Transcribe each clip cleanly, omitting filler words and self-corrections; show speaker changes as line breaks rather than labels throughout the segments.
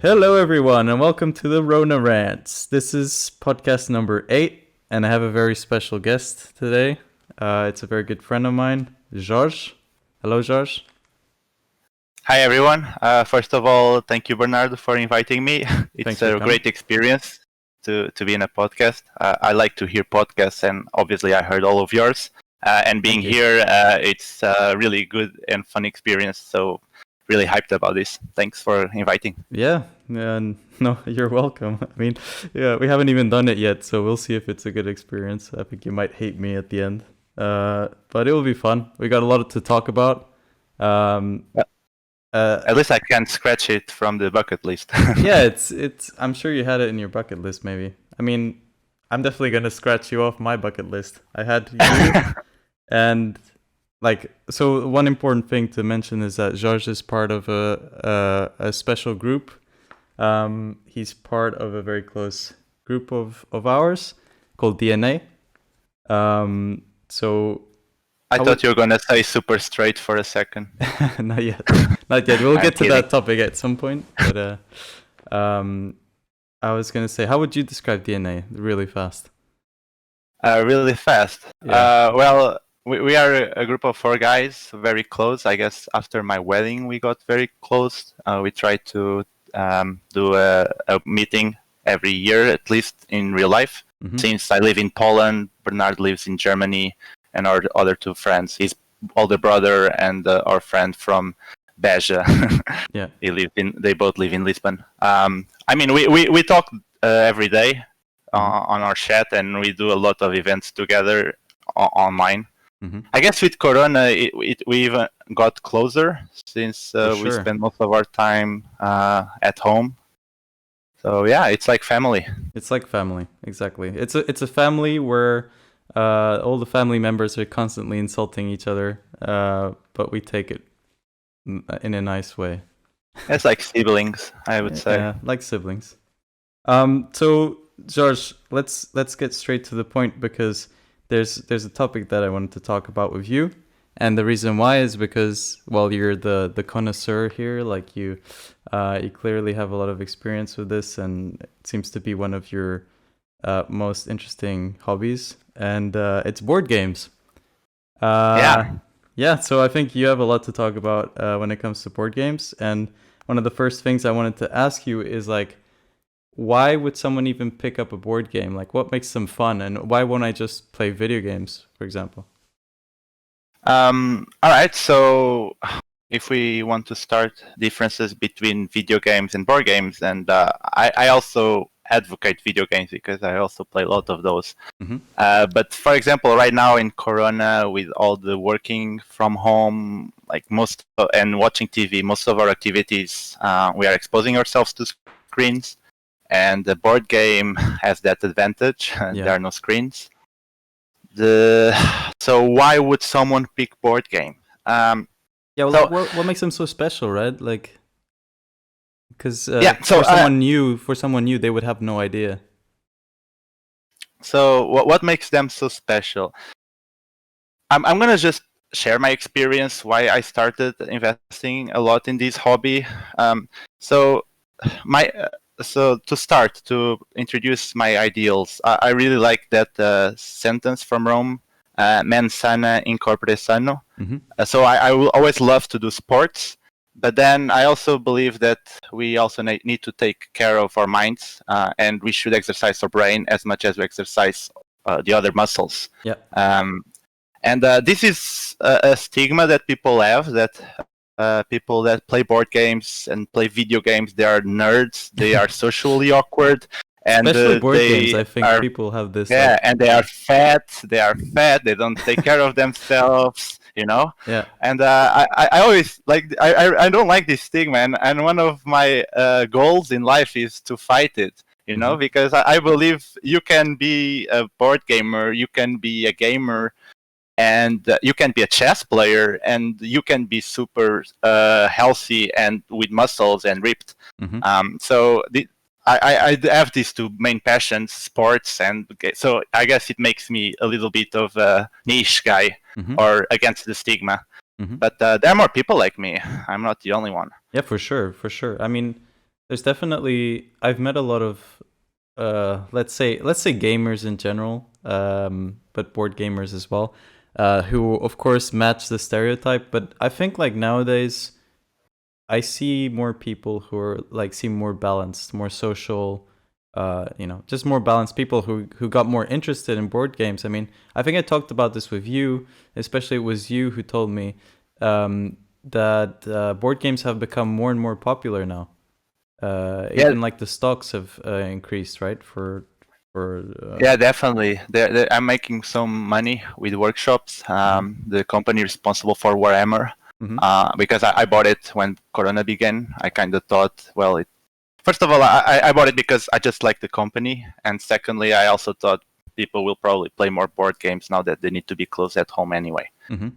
Hello, everyone, and welcome to the Rona Rants. This is podcast number 8, and I have a very special guest today. It's a very good friend of mine, Jorge. Hello, Jorge.
Hi, everyone. First of all, thank you, Bernardo, for inviting me. It's a great experience to be in a podcast. I like to hear podcasts, and obviously I heard all of yours. And being here, it's a really good and fun experience. So really hyped about this. Thanks for inviting.
Yeah, no, you're welcome. I mean, yeah, we haven't even done it yet, so we'll see if it's a good experience. I think you might hate me at the end, but it will be fun. We got a lot to talk about.
At least I can scratch it from the bucket list.
Yeah, it's. I'm sure you had it in your bucket list, maybe. I mean, I'm definitely gonna scratch you off my bucket list. I had you, and so one important thing to mention is that Jorge is part of a special group. He's part of a very close group of ours called DNA. So
I thought you were gonna say super straight for a second.
Not yet. We'll get to that topic at some point. But I was gonna say, how would you describe DNA really fast?
Really fast. Yeah. Well, we are a group of 4 guys, very close. I guess after my wedding, we got very close. We try to do a meeting every year, at least in real life. Mm-hmm. Since I live in Poland, Bernard lives in Germany, and our other 2 friends, his older brother and our friend from Beja.
Yeah,
they both live in Lisbon. I mean, we talk every day on our chat, and we do a lot of events together online. Mm-hmm. I guess with Corona, we even got closer since we spend most of our time at home. So yeah, it's like family.
It's like family, exactly. It's a family where all the family members are constantly insulting each other, but we take it in a nice way.
It's like siblings, I would say.
Yeah, like siblings. So George, let's get straight to the point, because there's a topic that I wanted to talk about with you, and the reason why is because, well, you're the connoisseur here. Like you clearly have a lot of experience with this, and it seems to be one of your most interesting hobbies, and it's board games. Yeah. So I think you have a lot to talk about when it comes to board games, and one of the first things I wanted to ask you is why would someone even pick up a board game? Like, what makes them fun, and why won't I just play video games, for example?
All right. So if we want to start differences between video games and board games, and I also advocate video games because I also play a lot of those. Mm-hmm. But for example, right now in Corona, with all the working from home, and watching TV, most of our activities, we are exposing ourselves to screens. And the board game has that advantage. Yeah. There are no screens. So why would someone pick board game?
What makes them so special, right? Because for someone new, they would have no idea.
So what makes them so special? I'm gonna just share my experience, why I started investing a lot in this hobby. So to start, to introduce my ideals, I really like that sentence from Rome, mens sana in corpore sano. Mm-hmm. So I will always love to do sports, but then I also believe that we also need to take care of our minds, and we should exercise our brain as much as we exercise the other muscles.
Yeah.
And this is a stigma that people have, that people that play board games and play video games, they are nerds, they are socially awkward. And
especially board games, I think people have this.
Yeah, and they are fat, they don't take care of themselves, you know?
Yeah.
And I always, I don't like this stigma, and one of my goals in life is to fight it, you know? Mm-hmm. Because I believe you can be a board gamer, you can be a gamer, and you can be a chess player, and you can be super healthy and with muscles and ripped. Mm-hmm. So I have these 2 main passions, sports, and so I guess it makes me a little bit of a niche guy, mm-hmm. or against the stigma. Mm-hmm. But there are more people like me. I'm not the only one.
Yeah, for sure. I mean, there's definitely I've met a lot of let's say gamers in general, but board gamers as well, who of course match the stereotype. But I think like nowadays I see more people who are like seem more balanced, more social, just more balanced people who got more interested in board games. I mean, I think I talked about this with you, especially it was you who told me that board games have become more and more popular now.
Yeah,
Even like the stocks have increased, right?
yeah, definitely. I'm making some money with workshops. The company responsible for Warhammer,
Mhm.
because I bought it when Corona began. I kind of thought, well, first of all, I bought it because I just like the company, and secondly, I also thought people will probably play more board games now that they need to be close at home anyway.
Mhm.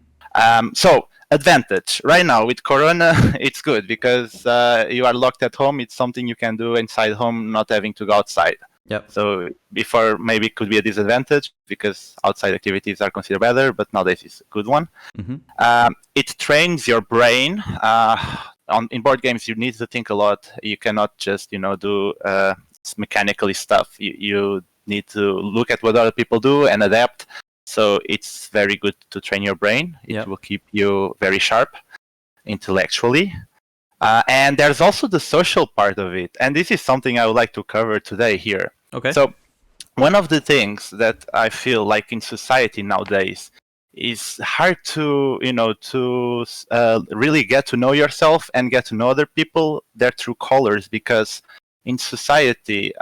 So advantage right now with Corona, it's good because you are locked at home. It's something you can do inside home, not having to go outside.
Yep.
So before maybe it could be a disadvantage because outside activities are considered better, but nowadays it's a good one.
Mhm.
It trains your brain. In board games, you need to think a lot. You cannot just do mechanically stuff. You need to look at what other people do and adapt. So it's very good to train your brain. It
Yep.
will keep you very sharp intellectually. And there's also the social part of it. And this is something I would like to cover today here.
Okay.
So one of the things that I feel like in society nowadays is hard to, really get to know yourself and get to know other people. They're true colors because in society,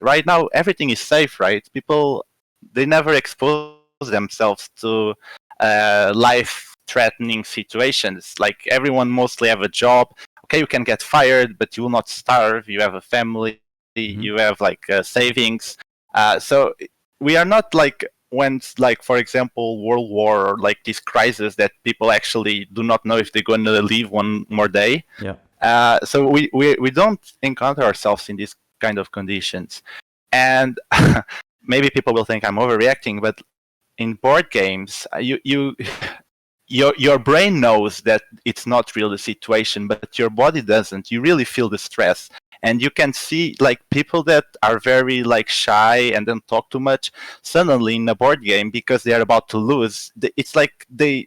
right now, everything is safe, right? People, they never expose themselves to life-threatening situations. Like everyone mostly have a job. Okay, you can get fired, but you will not starve. You have a family. You have like savings. So we are not like when, like for example, World War or like this crisis that people actually do not know if they're going to live one more day.
Yeah.
So we don't encounter ourselves in these kind of conditions. And maybe people will think I'm overreacting, but in board games, your brain knows that it's not really the situation, but your body doesn't. You really feel the stress, and you can see like people that are very like shy and don't talk too much. Suddenly in a board game, because they are about to lose, it's like they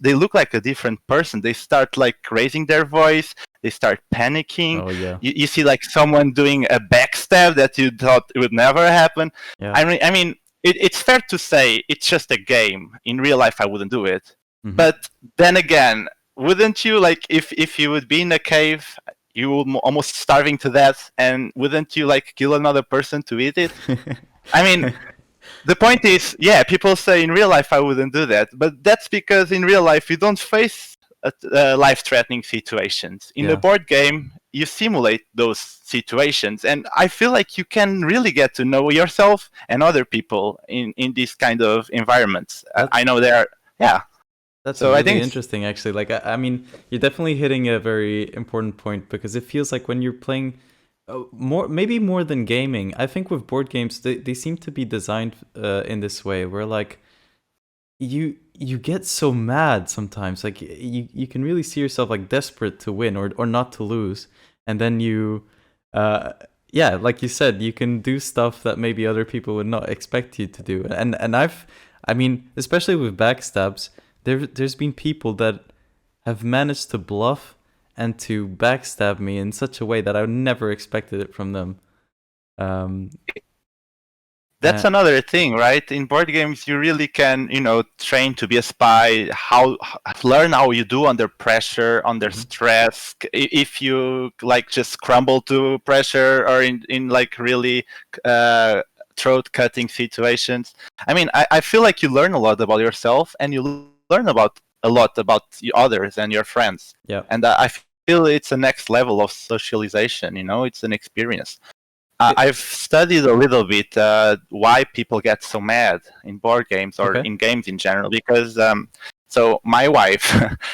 look like a different person. They start like raising their voice. They start panicking.
Oh yeah.
You see like someone doing a backstab that you thought it would never happen.
Yeah.
I mean, it's fair to say it's just a game. In real life, I wouldn't do it.
Mhm.
But then again, wouldn't you like if you would be in a cave, you would almost starving to death, and wouldn't you like kill another person to eat it? I mean, the point is, yeah, people say in real life I wouldn't do that, but that's because in real life you don't face life-threatening situations. In a
Yeah.
board game, you simulate those situations, and I feel like you can really get to know yourself and other people in these kind of environments. I know there are, yeah.
That's
So I
really
think
interesting, actually. Like, I mean, you're definitely hitting a very important point because it feels like when you're playing maybe more than gaming, I think with board games, they seem to be designed in this way where like you get so mad sometimes. Like you can really see yourself like desperate to win or not to lose, and then yeah, like you said, you can do stuff that maybe other people would not expect you to do. And I mean, especially with backstabs, there's been people that have managed to bluff and to backstab me in such a way that I never expected it from them.
that's another thing, right? In board games, you really can, train to be a spy, learn how you do under pressure, under stress. If you like just crumble to pressure or in like really throat cutting situations. I mean, I feel like you learn a lot about yourself and you learn about a lot about others and your friends.
Yeah.
And I feel it's a next level of socialization. It's an experience. I've studied a little bit why people get so mad in board games or in games in general. Because so my wife,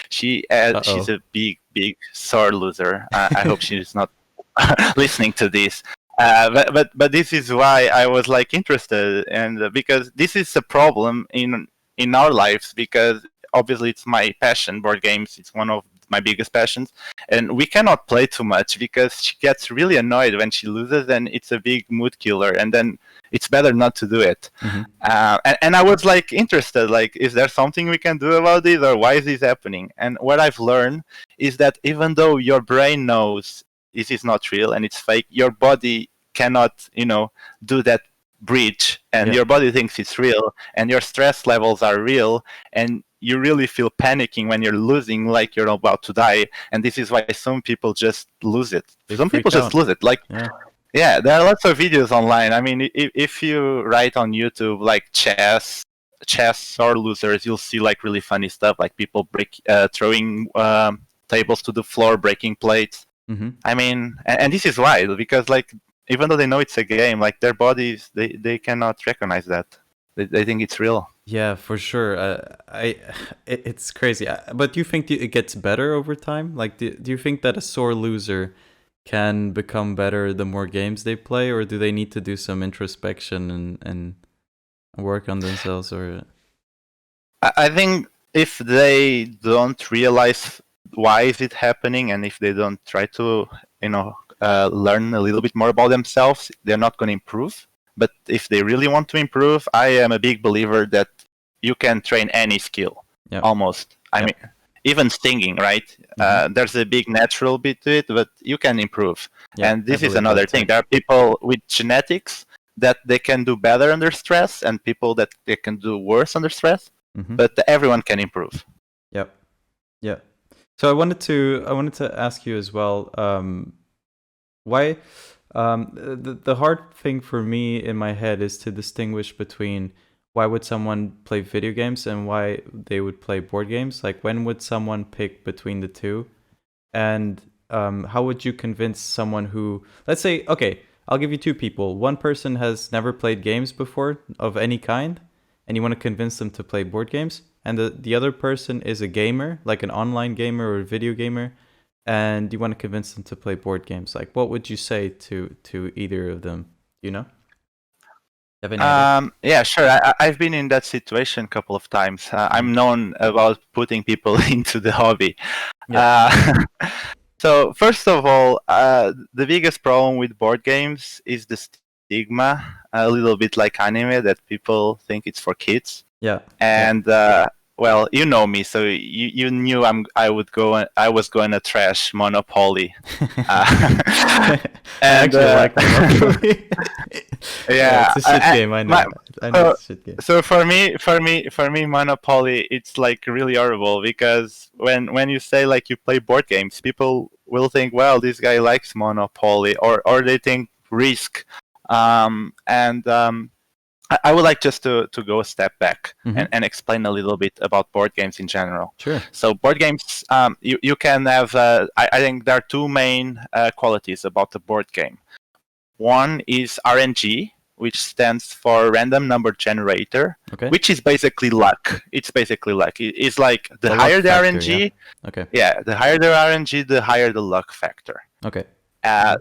she's a big sore loser. I hope she's not listening to this. But this is why I was like interested, and because this is a problem in our lives. Because obviously it's my passion, board games. It's one of my biggest passions. And we cannot play too much because she gets really annoyed when she loses, and it's a big mood killer. And then it's better not to do it.
Mm-hmm.
And I was like interested, like, is there something we can do about this, or why is this happening? And what I've learned is that even though your brain knows this is not real and it's fake, your body cannot, do that bridge, and your body thinks it's real, and your stress levels are real, and you really feel panicking when you're losing, like you're about to die. And this is why some people just lose it. Some people just lose it. Like, yeah, there are lots of videos online. I mean, if you write on YouTube like chess or losers, you'll see like really funny stuff, like people throwing tables to the floor, breaking plates.
Mm-hmm.
I mean, and this is why, because like, even though they know it's a game, like their bodies, they cannot recognize that. They think it's real.
Yeah, for sure. It's crazy. But do you think it gets better over time? Like, do you think that a sore loser can become better the more games they play, or do they need to do some introspection and work on themselves? Or
I think if they don't realize why is it happening, and if they don't try to, learn a little bit more about themselves, they're not going to improve. But if they really want to improve, I am a big believer that you can train any skill, almost. I mean, even singing, right? Mm-hmm. There's a big natural bit to it, but you can improve. And this is another thing. There are people with genetics that they can do better under stress, and people that they can do worse under stress. Mm-hmm. But everyone can improve.
Yep. Yeah. So I wanted to ask you as well, why the hard thing for me in my head is to distinguish between why would someone play video games and why they would play board games. Like, when would someone pick between the two? And how would you convince someone who, let's say, okay, I'll give you two people. One person has never played games before of any kind, and you want to convince them to play board games. And the other person is a gamer, like an online gamer or a video gamer, and you want to convince them to play board games. Like, what would you say to either of them? You know? Have any idea?
Yeah, sure. I've been in that situation a couple of times. I'm known about putting people into the hobby. Yeah. So first of all, the biggest problem with board games is the stigma, a little bit like anime, that people think it's for kids.
Yeah.
And well, you know me, so you knew I was going to trash Monopoly.
I actually like Monopoly.
Yeah,
it's a shit game. I know it's a shit game.
So for me, Monopoly, it's like really horrible, because when you say like you play board games, people will think, well, this guy likes Monopoly, or they think Risk, I would like just to go a step back and explain a little bit about board games in general.
Sure.
So board games, you can have, I think there are two main qualities about the board game. One is RNG, which stands for Random Number Generator, which is basically luck. It's basically luck. It's like the higher the
factor,
RNG,
yeah.
The higher the RNG, the higher the luck factor.
Okay.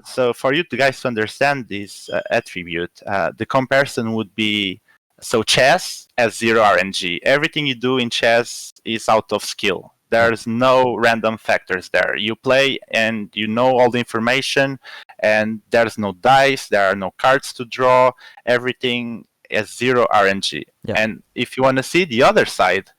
So for you guys to understand this attribute, the comparison would be, so chess has 0 RNG. Everything you do in chess is out of skill. There's no random factors there. You play and you know all the information, and there's no dice, there are no cards to draw. Everything has 0 RNG. Yeah. And if you want to see the other side,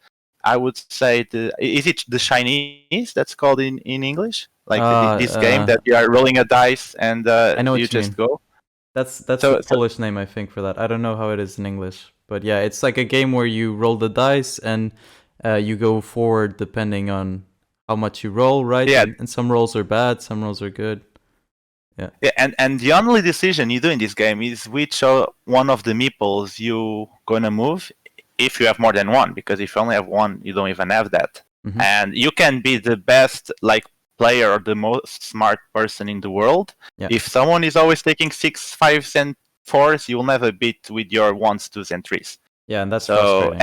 I would say, is it the Chinese that's called in English? Like this game that you are rolling a dice and you just go?
That's the Polish name, I think, for that. I don't know how it is in English. But yeah, it's like a game where you roll the dice and you go forward depending on how much you roll, right?
Yeah.
And some rolls are bad, some rolls are good. Yeah.
And the only decision you do in this game is which one of the meeples you gonna move, if you have more than one. Because if you only have one, you don't even have that. Mm-hmm. And you can be the best player or the most smart person in the world. Yeah. If someone is always taking 6, 5s, and 4s, you will never beat with your 1s, 2s, and 3s.
Yeah, and that's frustrating.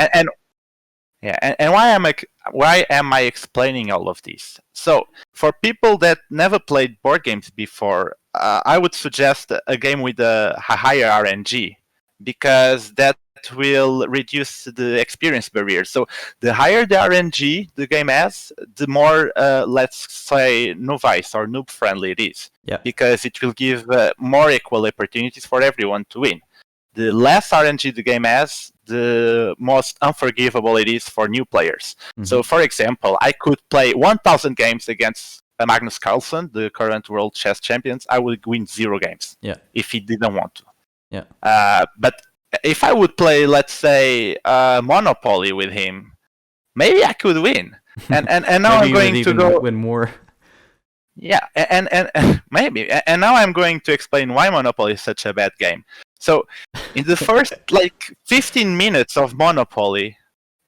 And why am I explaining all of this? So for people that never played board games before, I would suggest a game with a higher RNG, because that will reduce the experience barrier. So the higher the RNG the game has, the more, let's say, novice or noob friendly it is.
Yeah.
Because it will give more equal opportunities for everyone to win. The less RNG the game has, the most unforgivable it is for new players.
Mm-hmm.
So, for example, I could play 1,000 games against Magnus Carlsen, the current world chess champions. I would win 0 games if he didn't want to.
Yeah.
But if I would play, let's say, Monopoly with him, maybe I could win. And now I'm going to go
win more.
Yeah, and maybe. And now I'm going to explain why Monopoly is such a bad game. So, in the first 15 minutes of Monopoly,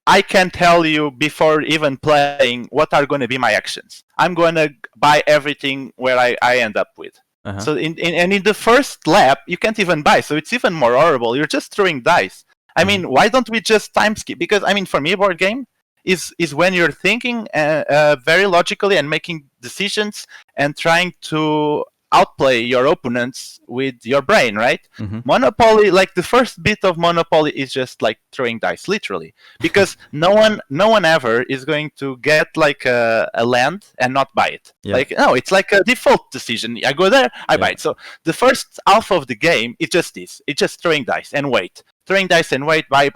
I can tell you before even playing what are going to be my actions. I'm going to buy everything where I end up with.
Uh-huh.
So in the first lap, you can't even buy. So it's even more horrible. You're just throwing dice. I mean, why don't we just time skip? Because, I mean, for me, a board game is when you're thinking very logically and making decisions and trying to outplay your opponents with your brain, right?
Mm-hmm.
Monopoly, the first bit of Monopoly is just throwing dice, literally, because no one ever is going to get a land and not buy it.
Yeah.
No, it's like a default decision. I go there, I buy it. So the first half of the game, it's just throwing dice and wait. Throwing dice and wait, buy.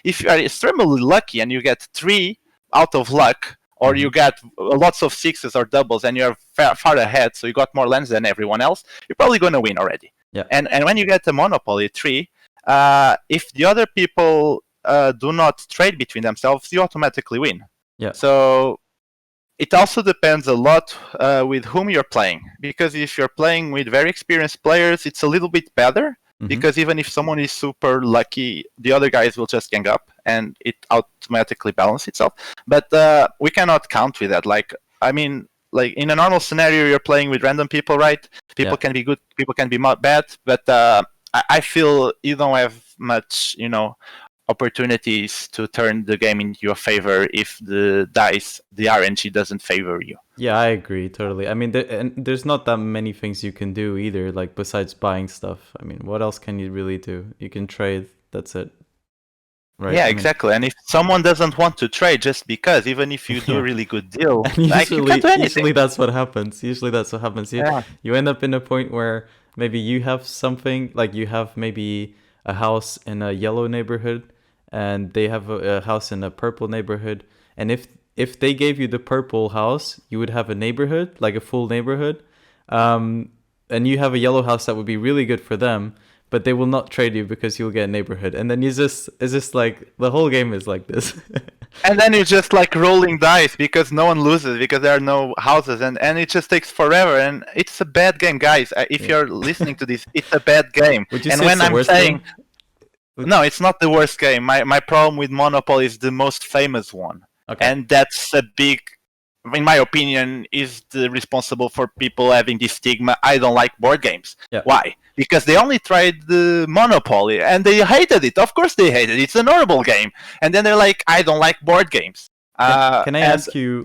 If you are extremely lucky and you get 3 out of luck, or you get lots of 6s or doubles and you're far ahead, so you got more lands than everyone else, you're probably going to win already.
Yeah.
And when you get a Monopoly 3, if the other people do not trade between themselves, you automatically win.
Yeah.
So it also depends a lot with whom you're playing, because if you're playing with very experienced players, it's a little bit better. Mm-hmm. Because even if someone is super lucky, the other guys will just gang up and it automatically balances itself. But we cannot count with that. In a normal scenario, you're playing with random people, right? People can be good, people can be bad. But I feel you don't have much, opportunities to turn the game into your favor if the RNG doesn't favor you.
Yeah, I agree totally. I mean, there's not that many things you can do either, besides buying stuff. I mean, what else can you really do? You can trade, that's it. Right?
Yeah, exactly. And if someone doesn't want to trade just because, even if you do a really good deal, you can't do anything.
Usually that's what happens. You end up in a point where maybe you have something, you have maybe a house in a yellow neighborhood, and they have a house in a purple neighborhood. And if they gave you the purple house, you would have a neighborhood, a full neighborhood. And you have a yellow house that would be really good for them, but they will not trade you because you'll get a neighborhood. And then it's just the whole game is like this.
And then you're just rolling dice because no one loses, because there are no houses, and it just takes forever. And it's a bad game, guys. If you're listening to this, it's a bad game.
Would you say it's the worst game?
No, it's not the worst game. My problem with Monopoly is the most famous one. Okay. And that's a big, in my opinion, is responsible for people having this stigma. I don't like board games.
Yeah.
Why? Because they only tried the Monopoly and they hated it. Of course they hated it. It's an horrible game. And then they're like, I don't like board games.
Can I ask you,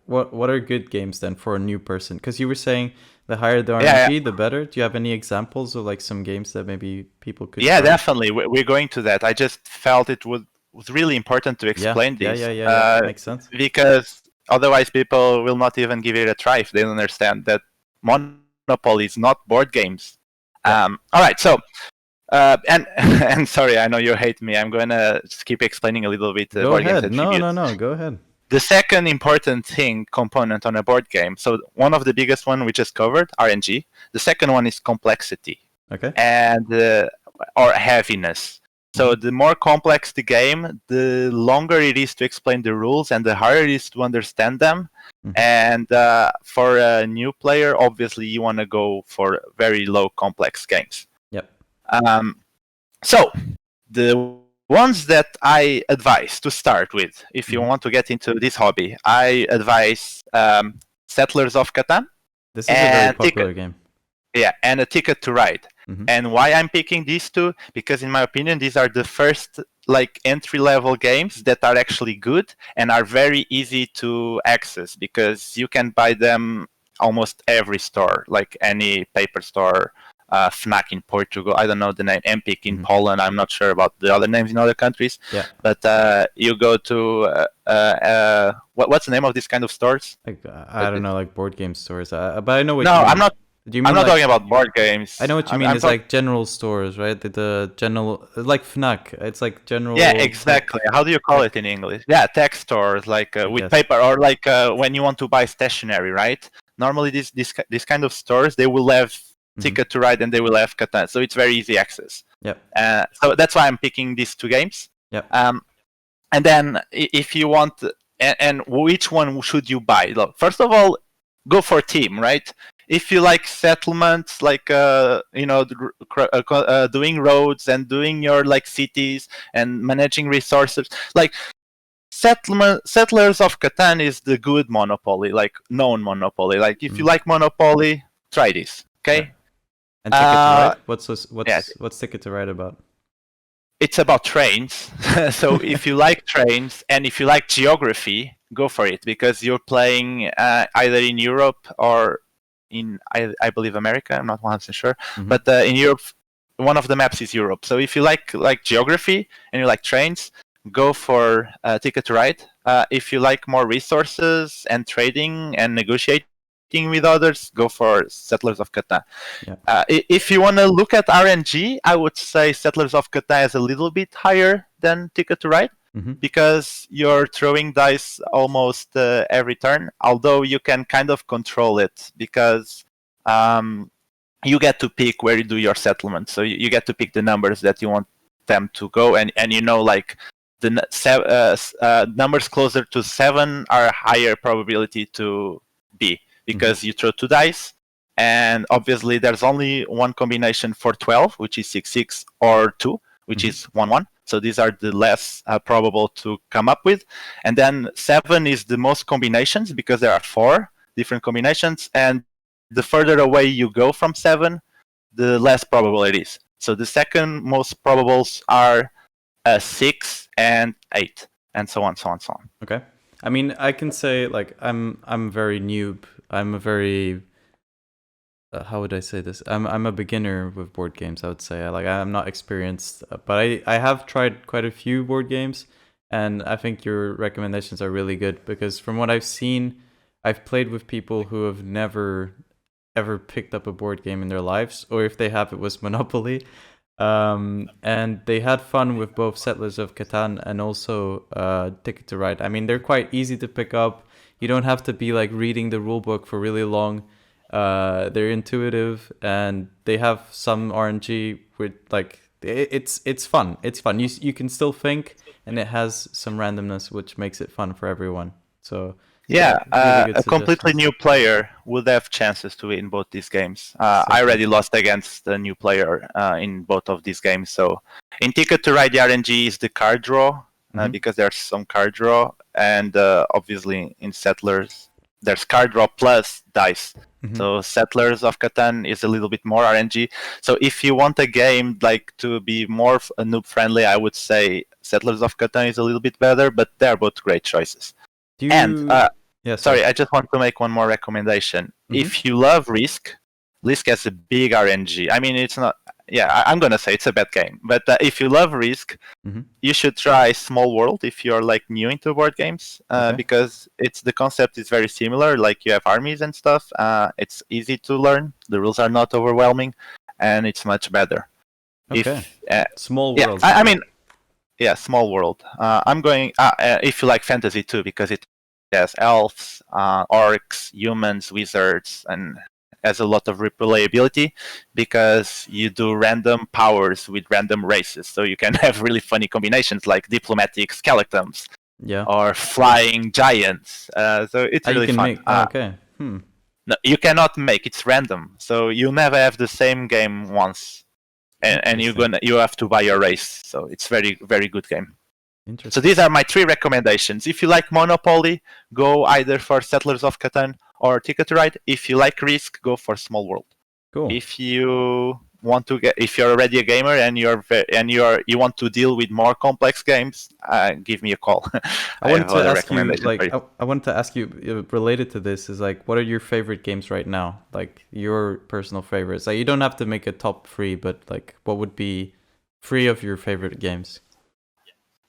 what are good games then for a new person? Because you were saying the higher the RNG, the better. Do you have any examples of some games that maybe people could
Yeah,
try?
Definitely. We're going to that. I just felt it was really important to explain this.
Yeah. Makes sense.
Because otherwise people will not even give it a try if they don't understand that Monopoly is not board games. All right, so and sorry, I know you hate me. I'm going to just keep explaining a little bit.
Go ahead. No, go ahead.
The second important component on a board game. So one of the biggest one we just covered, RNG. The second one is complexity.
Okay.
And or heaviness. So the more complex the game, the longer it is to explain the rules and the harder it is to understand them. Mm-hmm. And for a new player, obviously you want to go for very low complex games.
Yep.
So the ones that I advise to start with, if you want to get into this hobby, I advise Settlers of Catan.
This is a very popular game.
Yeah, and A Ticket to Ride.
Mm-hmm.
And why I'm picking these two? Because in my opinion, these are the first entry-level games that are actually good and are very easy to access, because you can buy them almost every store, like any paper store Fnac in Portugal. I don't know the name. Empik in Poland. I'm not sure about the other names in other countries.
Yeah.
But you go to what's the name of this kind of stores?
Like I don't know, like board game stores. But I know what
No,
you mean.
I'm not.
Do you mean
I'm not
like,
talking about board games.
I know what you mean. It's like general stores, right? The general, like Fnac. It's like general.
Yeah, exactly. How do you call it in English? Yeah, tech stores, like with
guess.
paper, or like when you want to buy stationery, right? Normally, this kind of stores, they will have Ticket to Ride and they will have Catan, so it's very easy access.
Yep.
So that's why I'm picking these two games.
Yep.
And then if you want, and which one should you buy? Look, first of all, go for team, right? If you like settlements, like doing roads and doing your like cities and managing resources, like Settlers of Catan is the good Monopoly, like known Monopoly. Like if you like Monopoly, try this, okay?
Yeah. And Ticket to Ride? What's Ticket to Ride about?
It's about trains. So if you like trains and if you like geography, go for it, because you're playing either in Europe or in I believe America. I'm not 100% sure, but in Europe, one of the maps is Europe. So if you like geography and you like trains, go for Ticket to Ride. If you like more resources and trading and negotiating with others, go for Settlers of Catan. Yeah. If you want to look at RNG, I would say Settlers of Catan is a little bit higher than Ticket to Ride. Because you're throwing dice almost every turn, although you can kind of control it, because you get to pick where you do your settlement. So you get to pick the numbers that you want them to go, and you know, like the numbers closer to 7 are higher probability to be, because you throw 2 dice, and obviously there's only one combination for 12, which is 6-6, or 2, which is 1-1. So these are the less probable to come up with. And then 7 is the most combinations, because there are 4 different combinations. And the further away you go from 7, the less probable it is. So the second most probables are 6 and 8, and so on, so on, so on.
Okay. I mean, I can say, like, I'm very noob. I'm a very... how would I say this? I'm a beginner with board games, I would say. Like, I'm not experienced, but I have tried quite a few board games, and I think your recommendations are really good, because from what I've seen, I've played with people who have never ever picked up a board game in their lives, or if they have, it was Monopoly. And they had fun with both Settlers of Catan and also Ticket to Ride. I mean, they're quite easy to pick up. You don't have to be like reading the rule book for really long. They're intuitive, and they have some RNG with like it's fun. It's fun. You can still think, and it has some randomness, which makes it fun for everyone. So
yeah,
really
a completely new player would have chances to win both these games. I already lost against a new player in both of these games. So in Ticket to Ride, the RNG is the card draw, because there's some card draw, and obviously in Settlers there's card draw plus dice. So Settlers of Catan is a little bit more RNG. So if you want a game like to be more noob friendly, I would say Settlers of Catan is a little bit better, but they're both great choices. Sorry, I just want to make one more recommendation. If you love Risk has a big RNG. I mean, it's not... Yeah, I'm going to say it's a bad game. But if you love Risk, you should try Small World if you're like new into board games, because the concept is very similar. Like you have armies and stuff. It's easy to learn. The rules are not overwhelming, and it's much better.
Okay. Small World.
I mean, yeah, Small World. I'm going... if you like fantasy too, because it has elves, orcs, humans, wizards, and has a lot of replayability, because you do random powers with random races, so you can have really funny combinations like diplomatic skeletons, or flying giants. So it's really fun. No, you cannot make. It's random, so you never have the same game once, and you have to buy your race. So it's very, very good game. So these are my 3 recommendations. If you like Monopoly, go either for Settlers of Catan or Ticket to Ride. If you like Risk, go for Small World.
Cool.
If you if you're already a gamer and you want to deal with more complex games, give me a call.
I wanted
have
to
other
ask you,
recommendations for
like,
you.
I wanted to ask you related to this is like, what are your favorite games right now? Like your personal favorites. Like you don't have to make a top 3, but like, what would be 3 of your favorite games?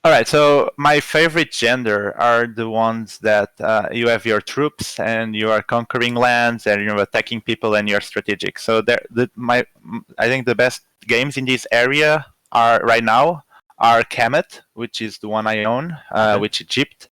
All right, so my favorite genre are the ones that you have your troops and you are conquering lands and you're attacking people and you're strategic. So I think the best games in this area are right now are Kemet, which is the one I own, which Egypt.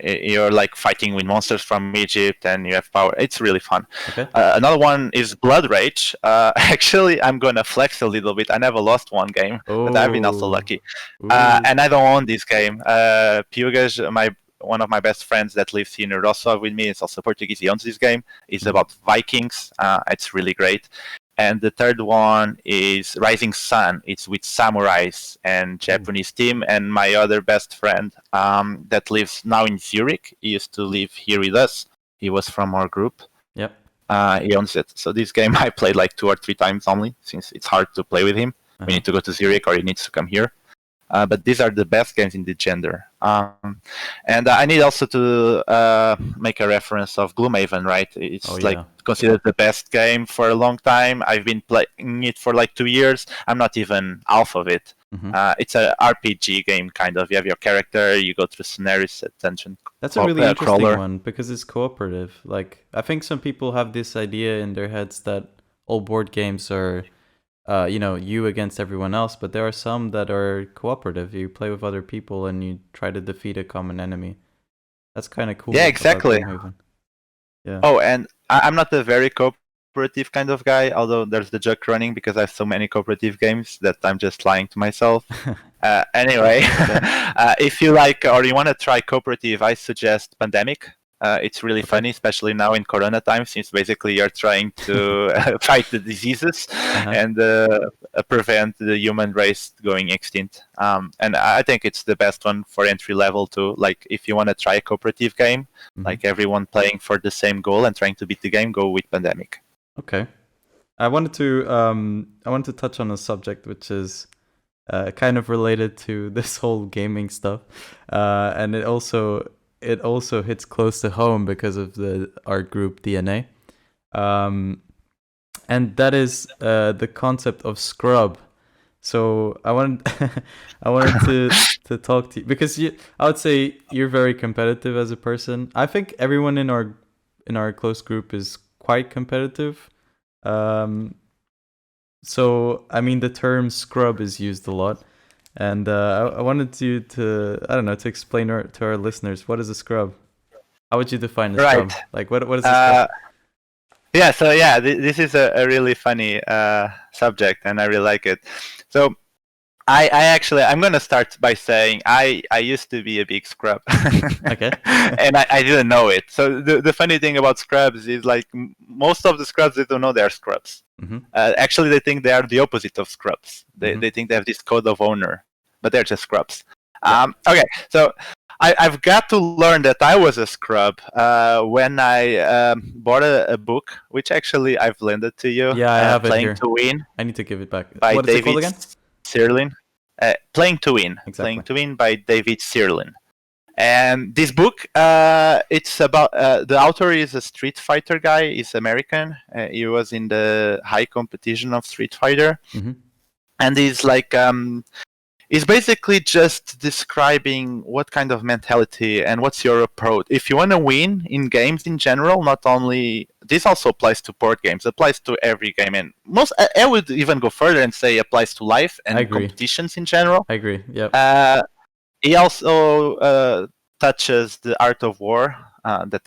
You're like fighting with monsters from Egypt and you have power. It's really fun.
Okay.
Another one is Blood Rage. Actually, I'm gonna flex a little bit. I never lost one game, but I've been also lucky. And I don't own this game. Pugas, one of my best friends that lives here in Rosso with me, is also Portuguese. He owns this game. It's about Vikings. It's really great. And the third one is Rising Sun. It's with samurais and Japanese team. And my other best friend that lives now in Zurich, he used to live here with us. He was from our group.
Yep.
He owns it. So this game I played like 2 or 3 times only, since it's hard to play with him. We need to go to Zurich or he needs to come here. But these are the best games in the genre. And I need also to make a reference of Gloomhaven, right? It's considered the best game for a long time. I've been playing it for like 2 years. I'm not even half of it. It's a RPG game, kind of. You have your character, you go through scenarios, attention.
That's a really interesting one because it's cooperative. Like, I think some people have this idea in their heads that all board games are you against everyone else, but there are some that are cooperative. You play with other people and you try to defeat a common enemy. That's kind of cool.
Yeah, exactly.
Yeah.
Oh, and I'm not a very cooperative kind of guy, although there's the joke running because I have so many cooperative games that I'm just lying to myself. Anyway, if you like or you want to try cooperative, I suggest Pandemic. It's really funny, especially now in Corona times, since basically you're trying to fight the diseases and prevent the human race going extinct. And I think it's the best one for entry level too. Like if you want to try a cooperative game, like everyone playing for the same goal and trying to beat the game, go with Pandemic.
Okay. I wanted to touch on a subject which is kind of related to this whole gaming stuff, and it also hits close to home because of our group DNA, and that is the concept of scrub. So I wanted to talk to you because I would say you're very competitive as a person. I think everyone in our close group is quite competitive. So I mean the term scrub is used a lot. And I wanted you to explain to our listeners, what is a scrub? How would you define a scrub? Like, what is a scrub?
This is a really funny subject, and I really like it. So I'm going to start by saying I used to be a big scrub.
Okay.
And I didn't know it. So the funny thing about scrubs is like most of the scrubs, they don't know they're scrubs. Actually, they think they are the opposite of scrubs. They think they have this code of honor, but they're just scrubs. Okay, so I've got to learn that I was a scrub when I bought a book, which actually I've lended to you.
Yeah, I have it here.
Playing to Win.
I need to give it back.
What is it called again? Sirlin. Playing to Win.
Exactly.
Playing to Win by David Sirlin. And this book, it's about the author is a Street Fighter guy. He's American. He was in the high competition of Street Fighter, and he's like, he's basically just describing what kind of mentality and what's your approach. If you want to win in games in general, not only this also applies to board games, applies to every game, and I would even go further and say applies to life and competitions in general.
I agree. Yeah.
He also touches the art of war that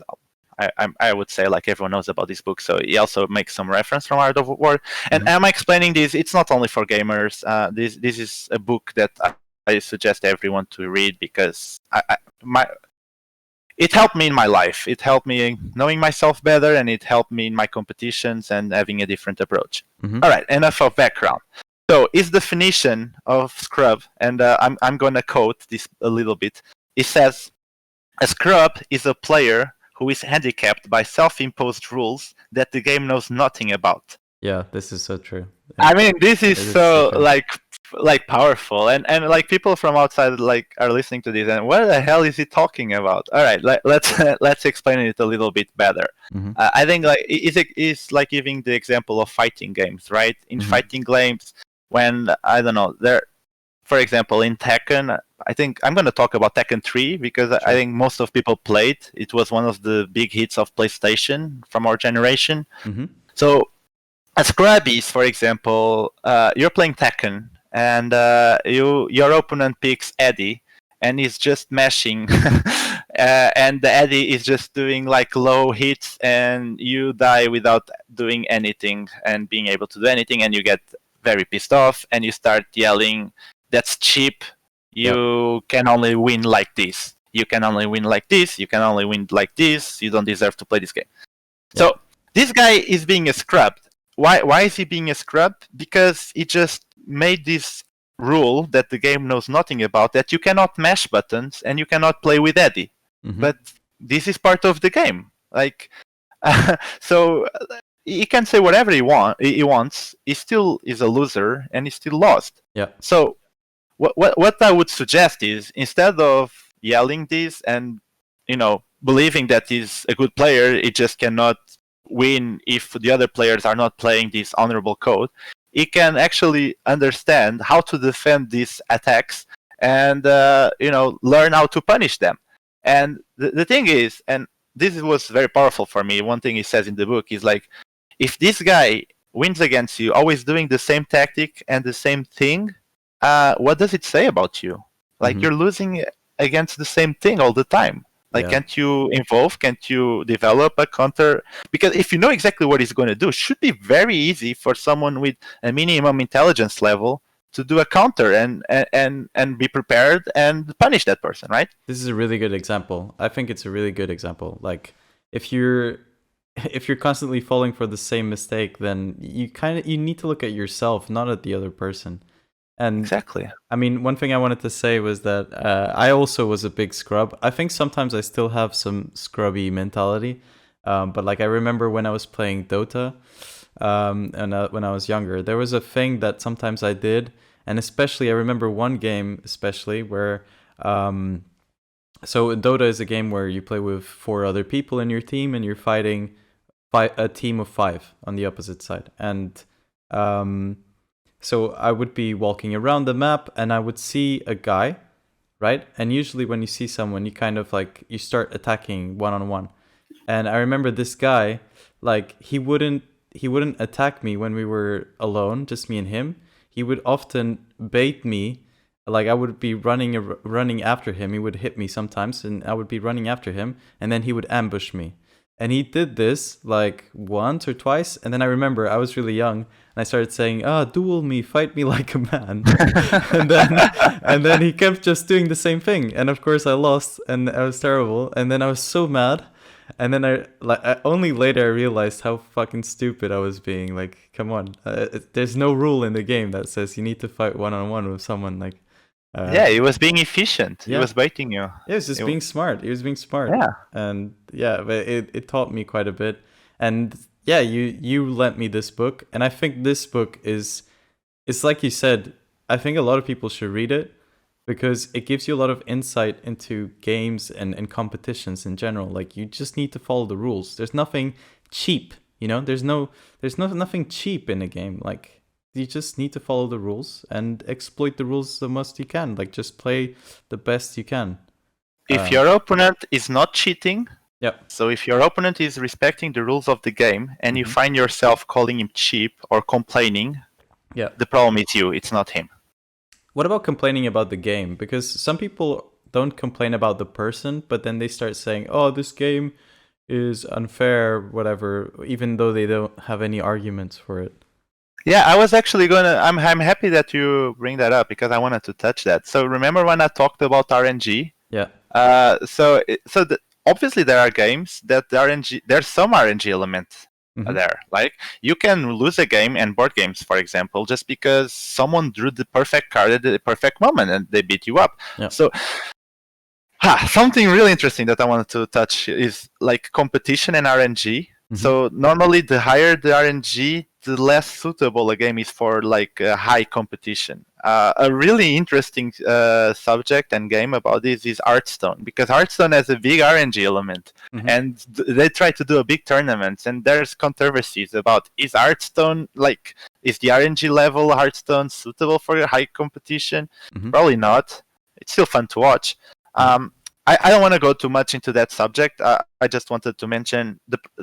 I would say like everyone knows about this book. So he also makes some reference from Art of War. And am I explaining this? It's not only for gamers. This is a book that I suggest everyone to read because it helped me in my life. It helped me knowing myself better, and it helped me in my competitions and having a different approach. All right, enough of background. So his definition of scrub, and I'm going to quote this a little bit. It says, a scrub is a player who is handicapped by self-imposed rules that the game knows nothing about.
Yeah, this is so true.
I mean, this is
It is so
so
true.
like powerful, and like people from outside like are listening to this, and what the hell is he talking about? All right, let's let's explain it a little bit better.
Mm-hmm.
I think like it's like giving the example of fighting games, right? In
Mm-hmm.
fighting games, when I don't know, there, for example, in Tekken, I think I'm going to talk about Tekken 3 because I
Sure.
think most of people played. It was one of the big hits of PlayStation from our generation.
Mm-hmm.
So as Krabbies, for example, you're playing Tekken, and your opponent picks Eddie, and he's just mashing, and the Eddie is just doing like low hits, and you die without doing anything and being able to do anything, and you get very pissed off, and you start yelling, "That's cheap! You can only win like this. You can only win like this. You can only win like this. You don't deserve to play this game." So this guy is being scrubbed. Why is he being scrubbed? Because he just made this rule that the game knows nothing about, that you cannot mash buttons and you cannot play with Eddie.
Mm-hmm.
But this is part of the game. Like, so he can say whatever he wants. He still is a loser and he still lost.
Yeah.
So what I would suggest is, instead of yelling this and believing that he's a good player, he just cannot win if the other players are not playing this honorable code, he can actually understand how to defend these attacks and learn how to punish them. And the thing is, and this was very powerful for me, one thing he says in the book is like, if this guy wins against you always doing the same tactic and the same thing, what does it say about you? Like,
Mm-hmm.
you're losing against the same thing all the time. Like, can't you evolve? Can't you develop a counter? Because if you know exactly what he's going to do, it should be very easy for someone with a minimum intelligence level to do a counter and be prepared and punish that person, right?
This is a really good example. I think it's a really good example. Like, if you're constantly falling for the same mistake, then you need to look at yourself, not at the other person. And
exactly.
I mean, one thing I wanted to say was that I also was a big scrub. I think sometimes I still have some scrubby mentality. But like, I remember when I was playing Dota, and when I was younger, there was a thing that sometimes I did. And especially, I remember one game especially where, so Dota is a game where you play with 4 other people in your team and you're fighting a team of 5 on the opposite side. And so I would be walking around the map and I would see a guy, right? And usually when you see someone, you kind of like, you start attacking one-on-one. And I remember this guy, like, he wouldn't attack me when we were alone, just me and him. He would often bait me. Like, I would be running after him. He would hit me sometimes and I would be running after him. And then he would ambush me. And he did this like once or twice. And then I remember I was really young and I started saying, duel me, fight me like a man. and then he kept just doing the same thing. And of course I lost and I was terrible. And then I was so mad. And then only later I realized how fucking stupid I was being. Like, come on. There's no rule in the game that says you need to fight one-on-one with someone. Like,
he was being efficient. He was baiting you.
Yeah, he was just being smart. He was being smart.
Yeah.
And yeah, but it taught me quite a bit. And yeah, you lent me this book. And I think this book it's like you said, I think a lot of people should read it because it gives you a lot of insight into games and competitions in general. Like, you just need to follow the rules. There's nothing cheap, there's nothing cheap in a game. Like, you just need to follow the rules and exploit the rules the most you can. Like, just play the best you can.
If your opponent is not cheating, so if your opponent is respecting the rules of the game and you find yourself calling him cheap or complaining, the problem is you, it's not him.
What about complaining about the game? Because some people don't complain about the person, but then they start saying, oh, this game is unfair, whatever, even though they don't have any arguments for it.
Yeah, I was actually I'm happy that you bring that up because I wanted to touch that. So remember when I talked about RNG?
Yeah.
Obviously there are games that there's some RNG element there. Like, you can lose a game in board games, for example, just because someone drew the perfect card at the perfect moment and they beat you up.
Yeah.
So something really interesting that I wanted to touch is like competition and RNG. So normally the higher the RNG, the less suitable a game is for like high competition. A really interesting subject and game about this is Hearthstone, because Hearthstone has a big RNG element, and they try to do a big tournaments, and there's controversies about is the RNG level Hearthstone suitable for high competition? Probably not. It's still fun to watch. I don't want to go too much into that subject. I just wanted to mention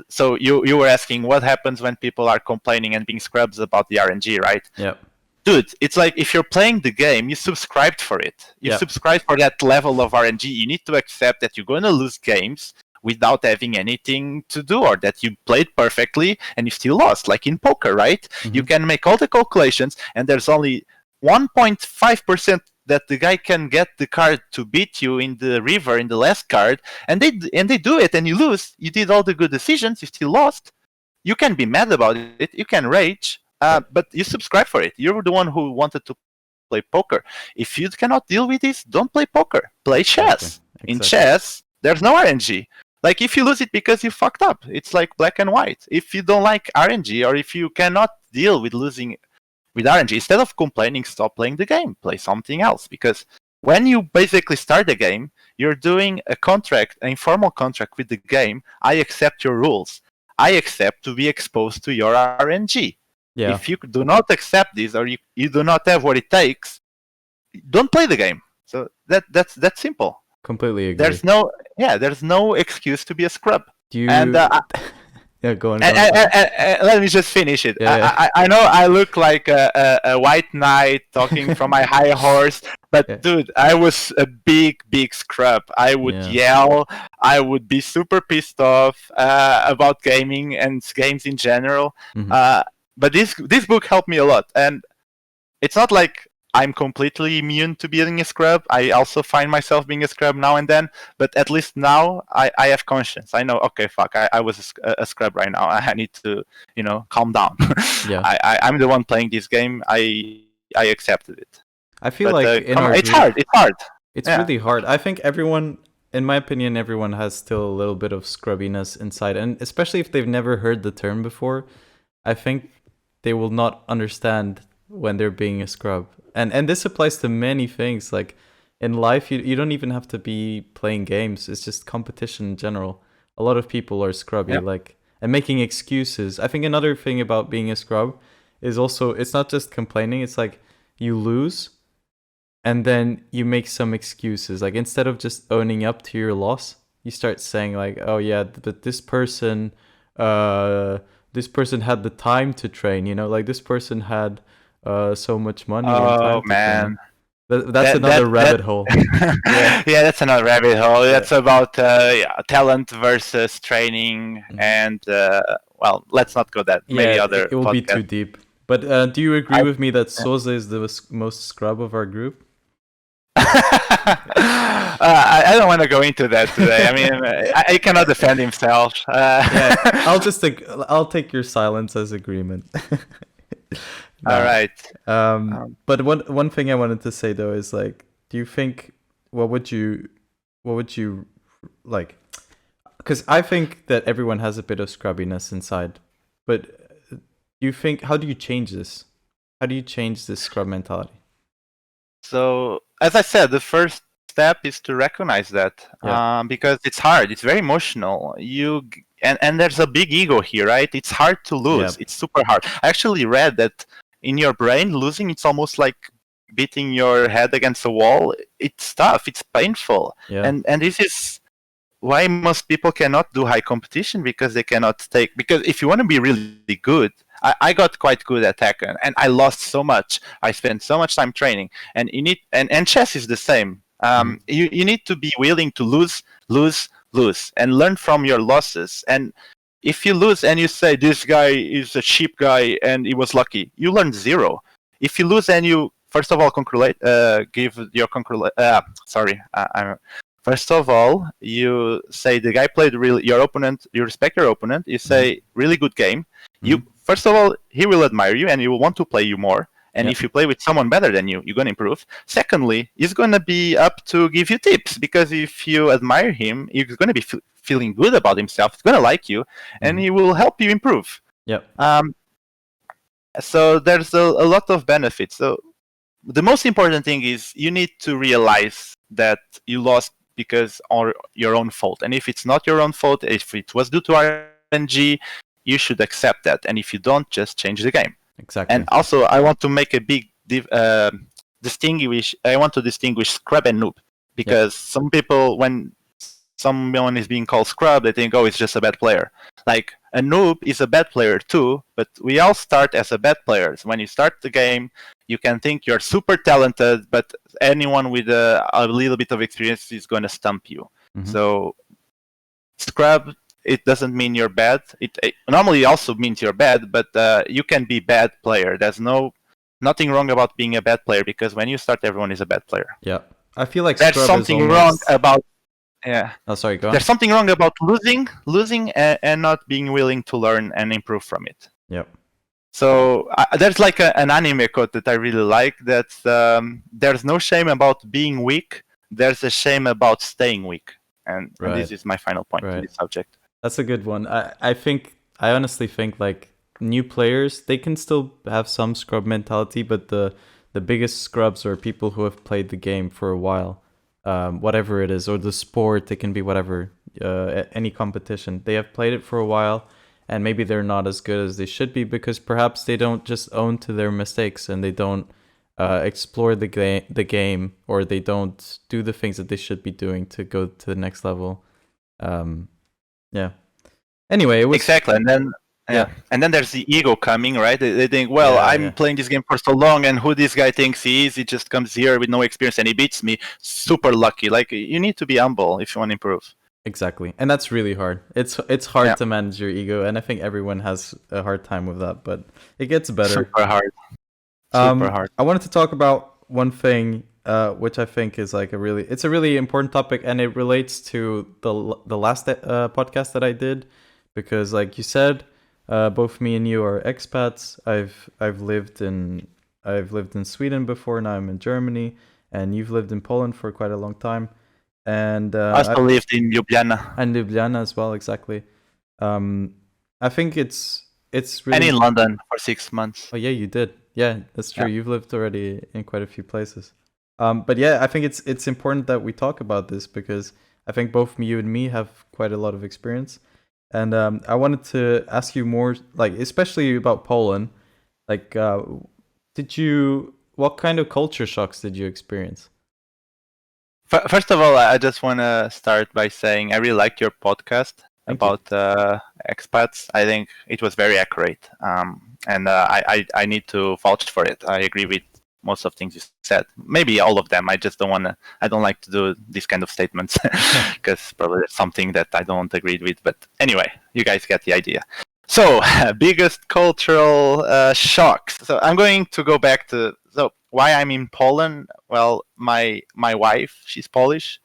so you were asking what happens when people are complaining and being scrubs about the RNG, right?
Yep.
Dude, it's like if you're playing the game, you subscribed for it. You subscribed for that level of RNG. You need to accept that you're going to lose games without having anything to do, or that you played perfectly and you still lost, like in poker, right? You can make all the calculations, and there's only 1.5% that the guy can get the card to beat you in the river in the last card, and they do it, and you lose. You did all the good decisions, you still lost. You can be mad about it, you can rage, but you subscribe for it. You're the one who wanted to play poker. If you cannot deal with this, don't play poker. Play chess.
Exactly.
In chess, there's no RNG. Like, if you lose it because you fucked up, it's like black and white. If you don't like RNG, or if you cannot deal with losing with RNG, instead of complaining, stop playing the game. Play something else. Because when you basically start the game, you're doing a contract, an informal contract with the game. I accept your rules. I accept to be exposed to your RNG. Yeah. If you do not accept this, or you do not have what it takes, don't play the game. So that's simple.
Completely agree.
There's no excuse to be a scrub.
Yeah, go on.
Let me just finish it. Yeah. I know I look like a white knight talking from my high horse, but dude, I was a big scrub. I would yell. I would be super pissed off about gaming and games in general. But this book helped me a lot, and it's not like I'm completely immune to being a scrub. I also find myself being a scrub now and then, but at least now I have conscience. I know, okay, fuck, I was a scrub right now. I need to, calm down. I'm the one playing this game. I accepted it.
I feel like
it's hard.
It's really hard. I think everyone, in my opinion, everyone has still a little bit of scrubbiness inside, and especially if they've never heard the term before, I think they will not understand when they're being a scrub. And this applies to many things. Like in life, you don't even have to be playing games. It's just competition in general. A lot of people are scrubby, and making excuses. I think another thing about being a scrub is also, it's not just complaining. It's like you lose, and then you make some excuses. Like instead of just owning up to your loss, you start saying like, oh yeah, but this person had the time to train. Like this person had so much money.
Oh man,
that's another rabbit hole.
That's another rabbit hole. That's about talent versus training, and let's not go that. Maybe other.
It will be too deep. But do you agree with me that Souza is the most scrub of our group?
I don't want to go into that today. I mean, I cannot defend himself.
I'll take your silence as agreement.
No. All right.
But one thing I wanted to say though is like, do you think what would you like? Because I think that everyone has a bit of scrubbiness inside, but you think, how do you change this? How do you change this scrub mentality?
So, as I said, the first step is to recognize that, because it's hard. It's very emotional. And there's a big ego here, right? It's hard to lose. Yeah. It's super hard. I actually read that in your brain, losing, it's almost like beating your head against a wall. It's tough. It's painful. Yeah. And this is why most people cannot do high competition, because they cannot because if you want to be really good, I got quite good at Tekken, and I lost so much. I spent so much time training, and you need, and chess is the same. You need to be willing to lose, and learn from your losses. And if you lose and you say this guy is a cheap guy and he was lucky, you learn zero. If you lose and you first of all give your first of all, you say the guy played really, your opponent, you respect your opponent, you say really good game. You first of all, he will admire you and he will want to play you more. And if you play with someone better than you, you're going to improve. Secondly, he's going to be up to give you tips, because if you admire him, he's going to be feeling good about himself. He's going to like you, and he will help you improve.
Yeah.
So there's a lot of benefits. So the most important thing is you need to realize that you lost because of your own fault. And if it's not your own fault, if it was due to RNG, you should accept that. And if you don't, just change the game.
Exactly.
And also, I want to make a big distinguish. I want to distinguish scrub and noob, because some people, when someone is being called scrub, they think, oh, it's just a bad player. Like, a noob is a bad player too, but we all start as a bad players. When you start the game, you can think you're super talented, but anyone with a little bit of experience is going to stump you.
Mm-hmm.
So, scrub, it doesn't mean you're bad. It normally also means you're bad, but you can be bad player. There's nothing wrong about being a bad player, because when you start, everyone is a bad player.
Yeah, I feel like
there's
scrub
something
is
wrong about. Yeah.
Oh, sorry. Go on.
There's something wrong about losing and not being willing to learn and improve from it.
Yep.
So there's like an anime quote that I really like. That's there's no shame about being weak. There's a shame about staying weak. And this is my final point to this subject.
That's a good one. I honestly think like new players, they can still have some scrub mentality, but the biggest scrubs are people who have played the game for a while. Whatever it is, or the sport, it can be whatever, any competition. They have played it for a while, and maybe they're not as good as they should be, because perhaps they don't just own to their mistakes, and they don't explore the game, or they don't do the things that they should be doing to go to the next level. Yeah. Anyway, it was
exactly, and then. Yeah, and then there's the ego coming, right? They think, well, I'm playing this game for so long, and who this guy thinks he is, he just comes here with no experience and he beats me. Super lucky. Like, you need to be humble if you want to improve.
Exactly, and that's really hard. It's hard to manage your ego, and I think everyone has a hard time with that, but it gets better.
Super hard. Super hard.
I wanted to talk about one thing, which I think is like a really important topic, and it relates to the last podcast that I did, because like you said. Both me and you are expats. I've lived in Sweden before. Now I'm in Germany, and you've lived in Poland for quite a long time. And
I also lived in Ljubljana.
And Ljubljana as well, exactly. I think it's really.
And in London for 6 months.
Oh yeah, you did. Yeah, that's true. You've lived already in quite a few places. But yeah, I think it's important that we talk about this, because I think both you and me have quite a lot of experience. And I wanted to ask you more, like, especially about Poland. Like, what kind of culture shocks did you experience?
First of all, I just want to start by saying I really liked your podcast about expats. I think it was very accurate. And I need to vouch for it. I agree with most of things you said. Maybe all of them. I just don't I don't like to do this kind of statements, because probably it's something that I don't agree with. But anyway, you guys get the idea. So, biggest cultural shocks. So I'm going to go back to why I'm in Poland. Well, my wife, she's Polish.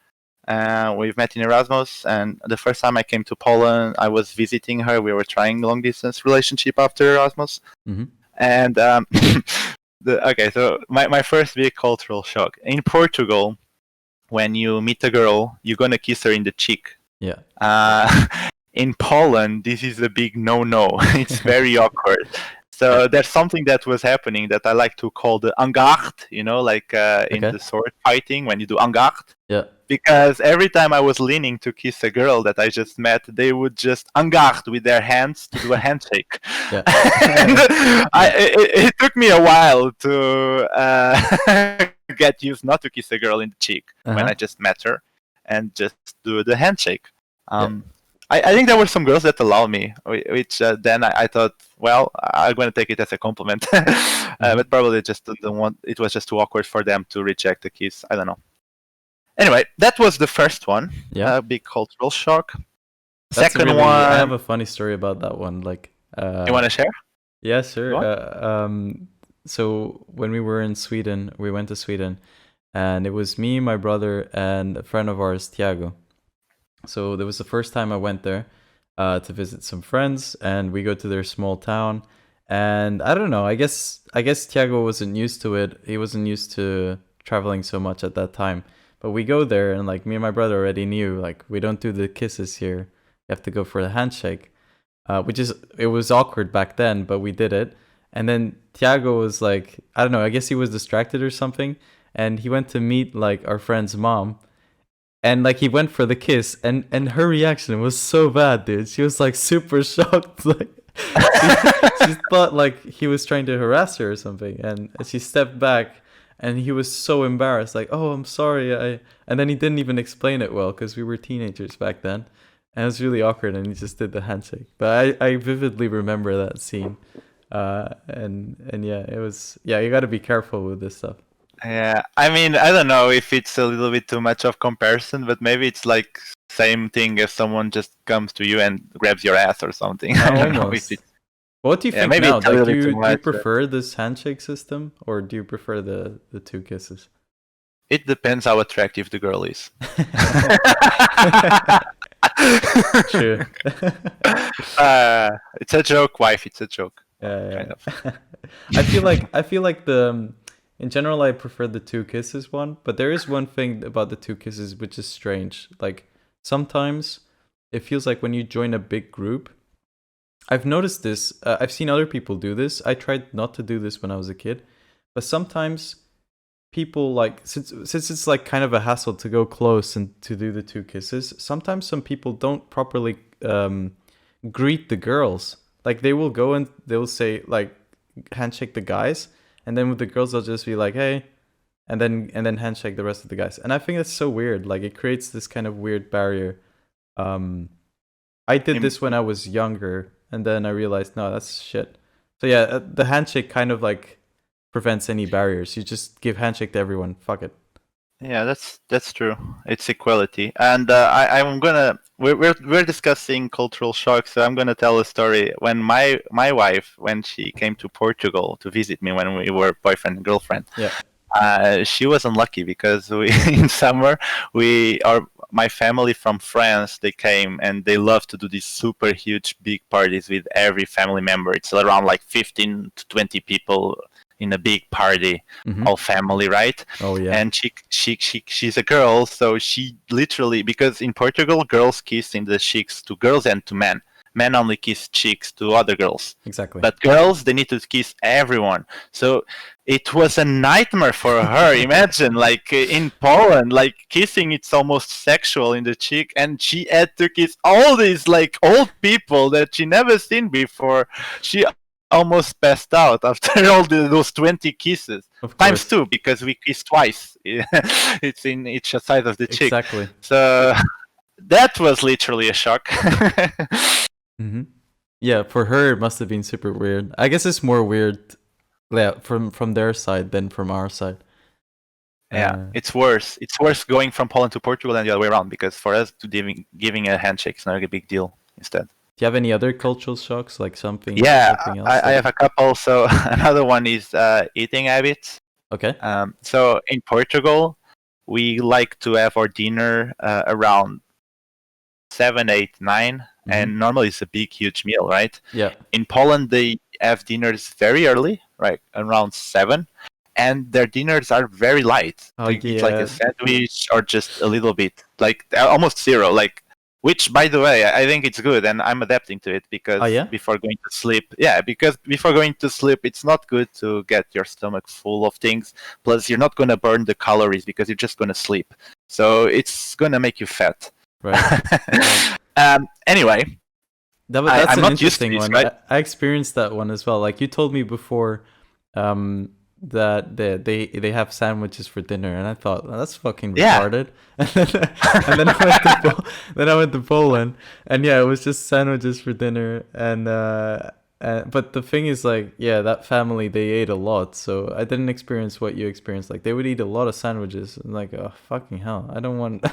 We've met in Erasmus, and the first time I came to Poland, I was visiting her. We were trying long distance relationship after Erasmus. Mm-hmm. And so my first big cultural shock. In Portugal, when you meet a girl, you're going to kiss her in the cheek.
Yeah.
In Poland, this is a big no-no. It's very awkward. So there's something that was happening that I like to call the angard, in the sword fighting, when you do angard.
Yeah.
Because every time I was leaning to kiss a girl that I just met, they would just angard with their hands to do a handshake.
Yeah.
And it took me a while to get used not to kiss a girl in the cheek when I just met her, and just do the handshake. I think there were some girls that allowed me, which then I thought, well, I'm going to take it as a compliment. But probably just it was just too awkward for them to reject the kiss. I don't know. Anyway, that was the first one.
Yeah.
Big cultural shock.
Second one. I have a funny story about that one. Like,
you want to share?
Yeah, sure. So when we were in Sweden, we went to Sweden, and it was me, my brother, and a friend of ours, Tiago. So that was the first time I went there to visit some friends, and we go to their small town. And I don't know, I guess Tiago wasn't used to it. He wasn't used to traveling so much at that time. But we go there, and like me and my brother already knew, like, we don't do the kisses here. You have to go for the handshake, it was awkward back then, but we did it. And then Tiago was like, I don't know, I guess he was distracted or something, and he went to meet like our friend's mom, and like he went for the kiss, and her reaction was so bad, dude. She was like super shocked, like she thought like he was trying to harass her or something, and she stepped back, and he was so embarrassed, like, oh, I'm sorry, and then he didn't even explain it well because we were teenagers back then, and it was really awkward, and he just did the handshake. But I vividly remember that scene, and yeah, it was, yeah, you got to be careful with this stuff.
Yeah, I mean, I don't know if it's a little bit too much of comparison, but maybe it's like same thing if someone just comes to you and grabs your ass or something. I don't know if
Almost.
it's
What do you think
maybe
now?
it's a
Like,
little
do
bit too
you
much.
prefer this handshake system, or do you prefer the two kisses?
It depends how attractive the girl is.
True.
It's a joke, wife. It's a joke.
Yeah,
Kind of.
yeah. I feel like in general I prefer the two kisses one, but there is one thing about the two kisses which is strange. Like sometimes it feels like when you join a big group. I've noticed this. I've seen other people do this. I tried not to do this when I was a kid, but sometimes people like since it's like kind of a hassle to go close and to do the two kisses. Sometimes some people don't properly greet the girls. Like they will go and they'll say like handshake the guys, and then with the girls they'll just be like hey, and then handshake the rest of the guys. And I think that's so weird. Like it creates this kind of weird barrier. I did this when I was younger, and then I realized no, that's shit. So yeah, the handshake kind of like prevents any barriers. You just give handshake to everyone. Fuck it.
Yeah, that's true. It's equality, and I'm gonna we're discussing cultural shock, so I'm gonna tell a story. When my wife, when she came to Portugal to visit me when we were boyfriend and girlfriend, she was unlucky because we in summer my family from France, they came and they love to do these super huge big parties with every family member. It's around like 15 to 20 people in a big party, all family, right?
Oh yeah.
And she's a girl, so she literally, because in Portugal girls kiss in the cheeks to girls and to men. Men only kiss cheeks to other girls.
Exactly.
But girls, they need to kiss everyone. So it was a nightmare for her. Imagine, like in Poland, like kissing, it's almost sexual in the cheek, and she had to kiss all these like old people that she never seen before. She almost passed out after all those 20 kisses. Times two, because we kissed twice. It's in each side of the cheek.
Exactly.
So that was literally a shock.
Yeah, for her it must have been super weird. I guess it's more weird, yeah, from their side than from our side.
Yeah, it's worse. It's worse going from Poland to Portugal than the other way around, because for us to giving a handshake is not a big deal instead.
Do you have any other cultural shocks, like something?
Yeah,
something else
I have a couple. So another one is eating habits.
Okay.
So in Portugal, we like to have our dinner around 7, 8, 9, and normally it's a big, huge meal, right?
Yeah.
In Poland, they have dinners very early, right, around 7, and their dinners are very light.
Oh,
Eat like a sandwich or just a little bit, like almost zero, like. Which, by the way, I think it's good, and I'm adapting to it because before going to sleep, it's not good to get your stomach full of things. Plus, you're not going to burn the calories because you're just going to sleep. So it's going to make you fat.
Right.
Anyway,
that's an interesting
this,
one.
right?
I experienced that one as well. Like you told me before, that they have sandwiches for dinner, and I thought, well, that's fucking retarded. And then I went to Poland, and yeah, it was just sandwiches for dinner. And but the thing is, like, yeah, that family, they ate a lot, so I didn't experience what you experienced. Like they would eat a lot of sandwiches, and like, oh fucking hell, I don't want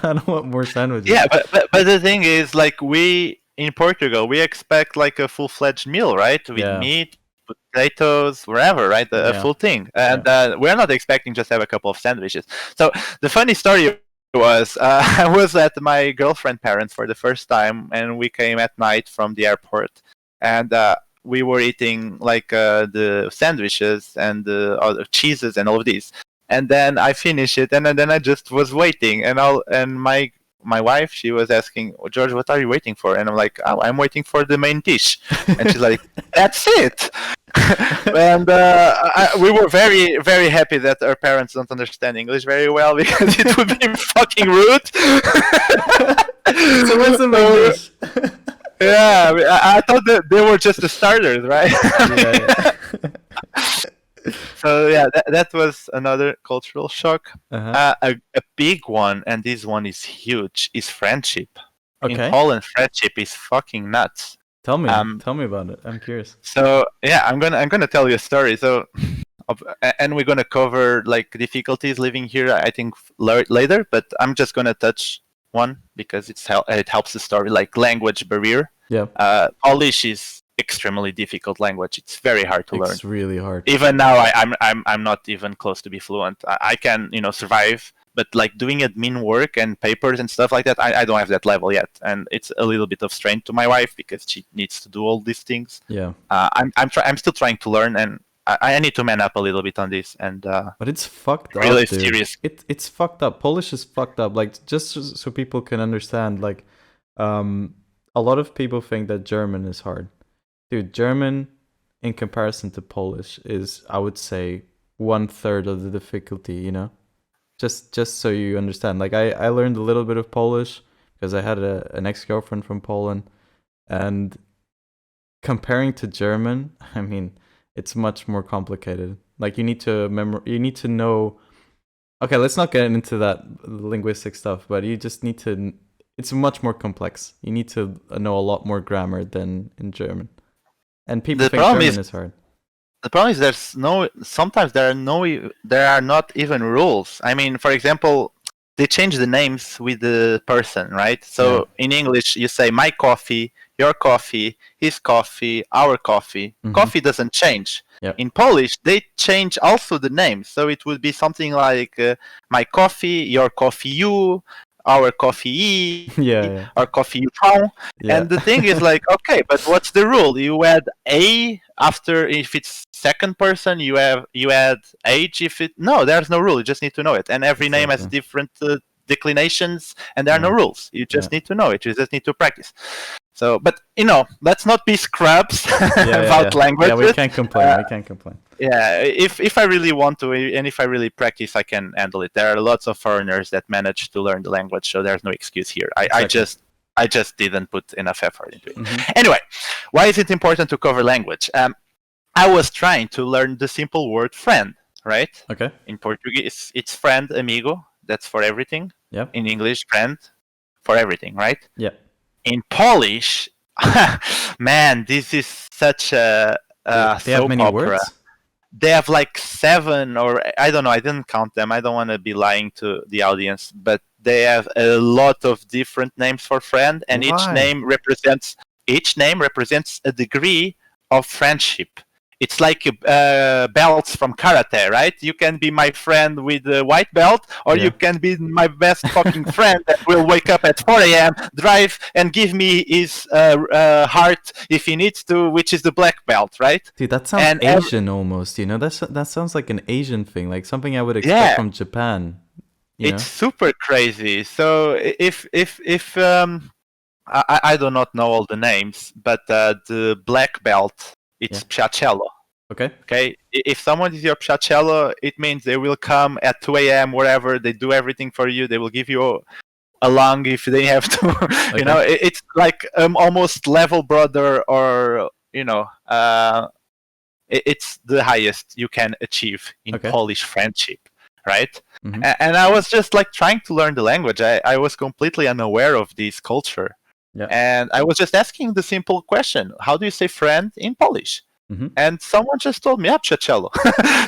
more sandwiches.
Yeah, but the thing is, like, we in Portugal, we expect like a full-fledged meal, right? With meat, potatoes, wherever, right? A full thing. And we're not expecting just to have a couple of sandwiches. So the funny story was I was at my girlfriend's parents for the first time, and we came at night from the airport, and we were eating like the sandwiches and the other cheeses and all of these. And then I finished it, and then I just was waiting, and my my wife, she was asking, "Oh, George, what are you waiting for?" And I'm like, "Oh, I'm waiting for the main dish." And she's like, "That's it." And we were very, very happy that our parents don't understand English very well because it would be fucking rude.
So what's the main dish?
Yeah, I thought that they were just the starters, right? So yeah, that was another cultural shock.
Uh-huh.
A big one, and this one is huge, is friendship. In
Okay.
Poland, friendship is fucking nuts.
Tell me about it. I'm curious.
So yeah, I'm gonna tell you a story. So, and we're gonna cover like difficulties living here. I think later, but I'm just gonna touch one because it helps the story. Like language barrier.
Yeah.
Polish is extremely difficult language. It's very hard to learn.
It's really hard.
Even now, I'm not even close to be fluent. I can survive, but like doing admin work and papers and stuff like that, I don't have that level yet, and it's a little bit of strain to my wife because she needs to do all these things.
Yeah.
I'm still trying to learn, and I need to man up a little bit on this. And
but it's fucked up.
Really
dude.
serious.
It's fucked up. Polish is fucked up. Like just so people can understand, like, a lot of people think that German is hard. Dude, German in comparison to Polish is, I would say, 1/3 of the difficulty, you know? Just so you understand. Like I learned a little bit of Polish because I had an ex-girlfriend from Poland, and comparing to German, I mean, it's much more complicated. Like you need to know. Okay, let's not get into that linguistic stuff, but you just need to. It's much more complex. You need to know a lot more grammar than in German. And people think German is hard.
The problem is sometimes there are not even rules. I mean, for example, they change the names with the person, right? So in English, you say my coffee, your coffee, his coffee, our coffee. Mm-hmm. Coffee doesn't change. Yep. In Polish, they change also the names. So it would be something like my coffee, your coffee, you, our coffee, our coffee, you. Yeah. And the thing is like, okay, but what's the rule? You add a after, if it's second person, you add age. There's no rule. You just need to know it. And every name has different declinations, and there are no rules. You just need to know it. You just need to practice. So, but let's not be scrubs about language.
Yeah, we can't complain.
Yeah, if I really want to, and if I really practice, I can handle it. There are lots of foreigners that manage to learn the language, so there's no excuse here. I just didn't put enough effort into it. Mm-hmm. Anyway, why is it important to cover language? I was trying to learn the simple word friend, right?
Okay.
In Portuguese, it's friend, amigo. That's for everything.
Yeah.
In English, friend, for everything, right?
Yeah.
In Polish, man, this is such a
they have many
opera.
Words?
They have like 7, or I don't know. I didn't count them. I don't want to be lying to the audience, but they have a lot of different names for friend, and each name represents a degree of friendship. It's like belts from karate, right? You can be my friend with the white belt, or you can be my best fucking friend that will wake up at 4 a.m., drive, and give me his heart if he needs to, which is the black belt, right?
Dude, that sounds Asian almost, That sounds like an Asian thing, like something I would expect from Japan.
It's super crazy. So if I do not know all the names, but the black belt, it's Piacello. Okay. If someone is your Piacello, it means they will come at 2 a.m. wherever. They do everything for you. They will give you a lung if they have to. It's like almost level brother, or it's the highest you can achieve in Polish friendship, right? Mm-hmm. And I was just like trying to learn the language. I was completely unaware of this culture. Yeah. And I was just asking the simple question, how do you say friend in Polish? Mm-hmm. And someone just told me, Piacello.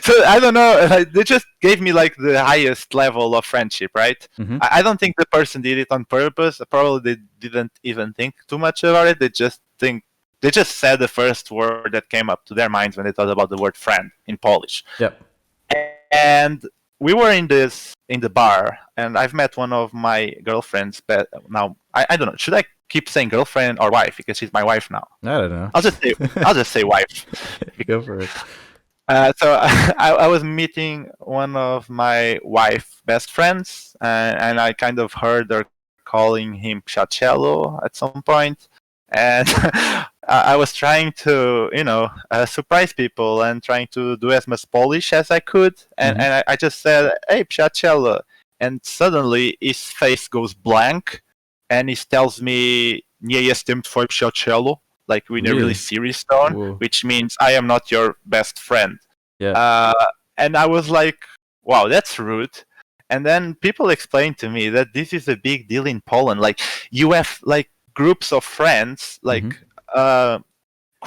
So I don't know, they just gave me like the highest level of friendship, right? Mm-hmm. I don't think the person did it on purpose. Probably they didn't even think too much about it. They just said the first word that came up to their minds when they thought about the word friend in Polish.
Yep.
And we were in the bar, and I've met one of my girlfriends, but now I don't know, should I keep saying girlfriend or wife, because she's my wife now?
I don't know.
I'll just say wife.
Go for it.
So I was meeting one of my wife's best friends, and I kind of heard her calling him Piacello at some point, and I was trying to, surprise people and trying to do as much Polish as I could, and I just said, "Hey, Piacello," and suddenly his face goes blank, and he tells me, "Nie jestem twój Piacello," like in a really serious tone,
Whoa.
which means I am not your best friend.
Yeah.
And I was like, wow, that's rude. And then people explained to me that this is a big deal in Poland. Like, you have like groups of friends like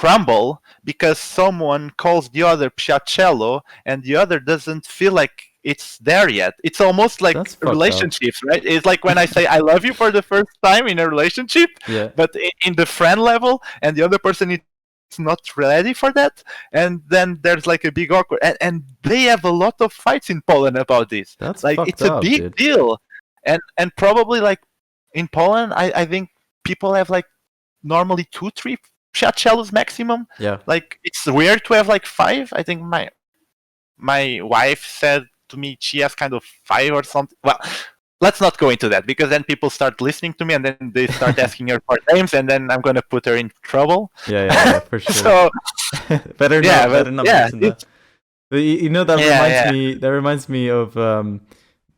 crumble because someone calls the other Piacello and the other doesn't feel like it's there yet. It's almost like relationships, right? It's like when I say I love you for the first time in a relationship, but in the friend level, and the other person is not ready for that, and then there's like a big awkward, and they have a lot of fights in Poland about this.
That's
like it's a big deal, and probably like in Poland, I think people have like normally 2-3 Piacellos maximum.
Yeah,
like it's weird to have like 5. I think my wife said to me she has kind of 5 or something. Well, let's not go into that, because then people start listening to me and then they start asking her for names, and then I'm going to put her in trouble.
Yeah, for sure.
So
better not mention that. But that reminds me of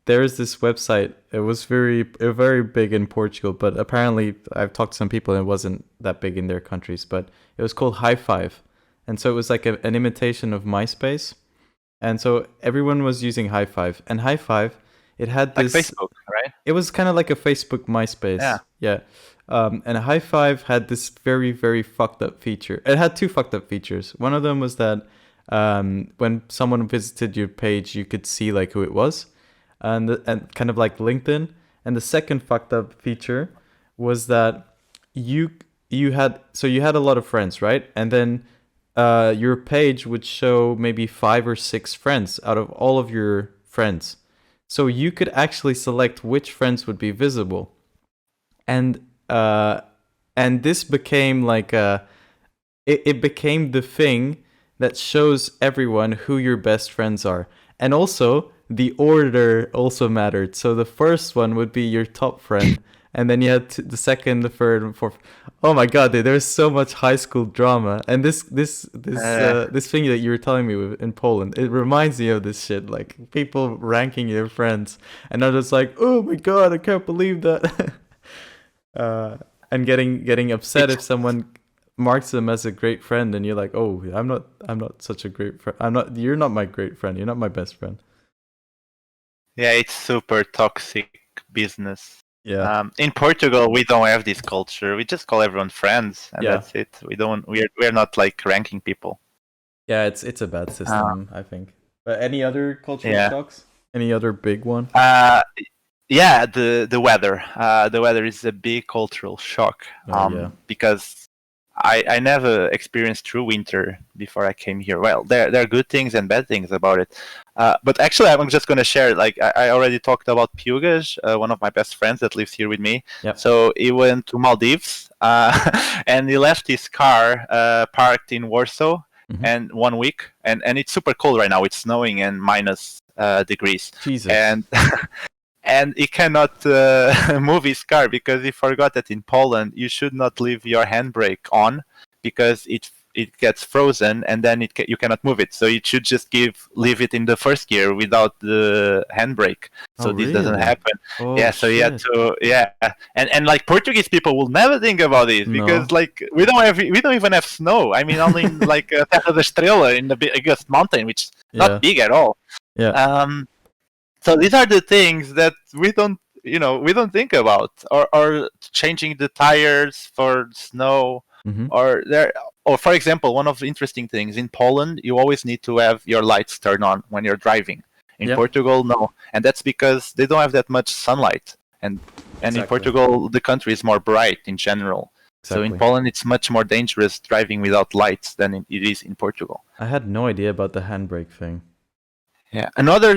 there's this website. It was very big in Portugal, but apparently I've talked to some people and it wasn't that big in their countries, but it was called High Five. And so it was like an imitation of MySpace. And so everyone was using High Five, and High Five, it had this
like Facebook, right?
It was kind of like a Facebook MySpace. Yeah. And High Five had this very, very fucked up feature. It had 2 fucked up features. One of them was that when someone visited your page, you could see like who it was, and kind of like LinkedIn. And the second fucked up feature was that you had a lot of friends, right? And then your page would show maybe 5 or 6 friends out of all of your friends. So you could actually select which friends would be visible. And this became like it became the thing that shows everyone who your best friends are. And also the order also mattered. So the first one would be your top friend, and then you had the second, the third, and fourth. Oh my god, dude, there's so much high school drama. And this thing that you were telling me in Poland, it reminds me of this shit. Like people ranking their friends, and I'm just like, oh my god, I can't believe that. And getting upset if someone marks them as a great friend, and you're like, oh, I'm not such a great friend. You're not my great friend. You're not my best friend.
Yeah, it's super toxic business.
Yeah.
In Portugal, we don't have this culture. We just call everyone friends, and that's it. We're not like ranking people.
Yeah, it's a bad system, I think. But any other cultural shocks? Any other big one?
Yeah, the weather. The weather is a big cultural shock. Because I never experienced true winter before I came here. Well, there are good things and bad things about it. But actually, I'm just going to share, like, I already talked about Pugas, one of my best friends that lives here with me.
Yep.
So he went to Maldives, and he left his car parked in Warsaw, and 1 week. And it's super cold right now. It's snowing and minus degrees.
Jesus.
And he cannot move his car because he forgot that in Poland you should not leave your handbrake on because it gets frozen, and then you cannot move it. So you should just leave it in the first gear without the handbrake. So this doesn't happen. So he had to and like Portuguese people will never think about this because like we don't even have snow. I mean, only in like Terra da Estrela, in the biggest mountain, which is not big at all. So these are the things that we don't think about, or changing the tires for snow, or for example, one of the interesting things in Poland, you always need to have your lights turned on when you're driving. In Portugal, no, and that's because they don't have that much sunlight, and in Portugal, the country is more bright in general. So in Poland, it's much more dangerous driving without lights than it is in Portugal.
I had no idea about the handbrake thing.
Yeah, another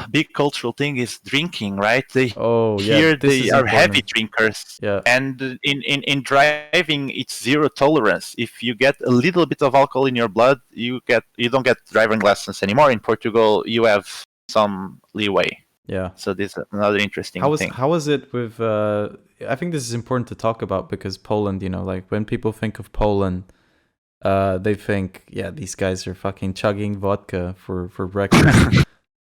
big cultural thing is drinking, right? They are heavy drinkers, and in driving, it's zero tolerance. If you get a little bit of alcohol in your blood, you don't get driving lessons anymore. In Portugal, you have some leeway.
Yeah.
So this is another interesting thing.
How was it with? I think this is important to talk about because Poland. Like when people think of Poland, they think, yeah, these guys are fucking chugging vodka for breakfast.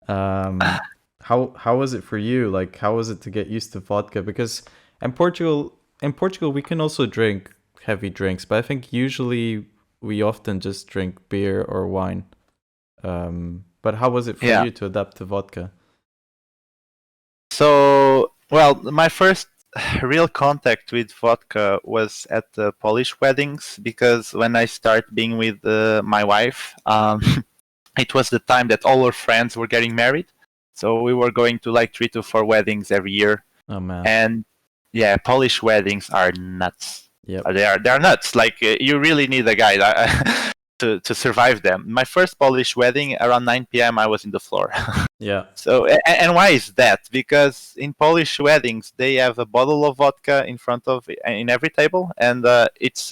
How was it for you? Like, how was it to get used to vodka? Because in Portugal, we can also drink heavy drinks, but I think usually we often just drink beer or wine. But how was it for
Yeah.
you to adapt to vodka?
So, well, my first real contact with vodka was at the Polish weddings, because when I started being with my wife, it was the time that all our friends were getting married. So we were going to like 3 to 4 weddings every year.
Oh man.
And yeah, Polish weddings are nuts.
Yep.
They are nuts. Like you really need a guide to survive them. My first Polish wedding, around 9 p.m., I was in the floor.
Yeah.
So, and why is that? Because in Polish weddings, they have a bottle of vodka in every table, and it's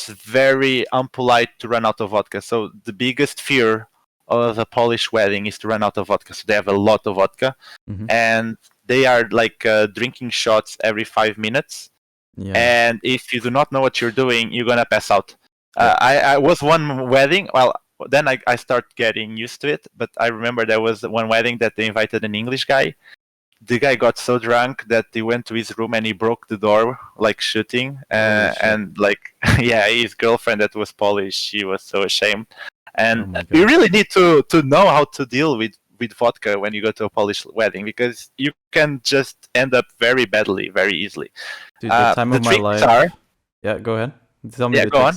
very unpolite to run out of vodka. So the biggest fear of a Polish wedding is to run out of vodka. So they have a lot of vodka, and they are like drinking shots every 5 minutes.
Yeah.
And if you do not know what you're doing, you're gonna pass out. I was one wedding. Well, then I start getting used to it. But I remember there was one wedding that they invited an English guy. The guy got so drunk that he went to his room and he broke the door, like shooting. And like, yeah, his girlfriend that was Polish, she was so ashamed. And you really need to know how to deal with vodka when you go to a Polish wedding, because you can just end up very badly, very easily.
Dude, the time of my life. Yeah, go ahead. Tell me.
Yeah, go on.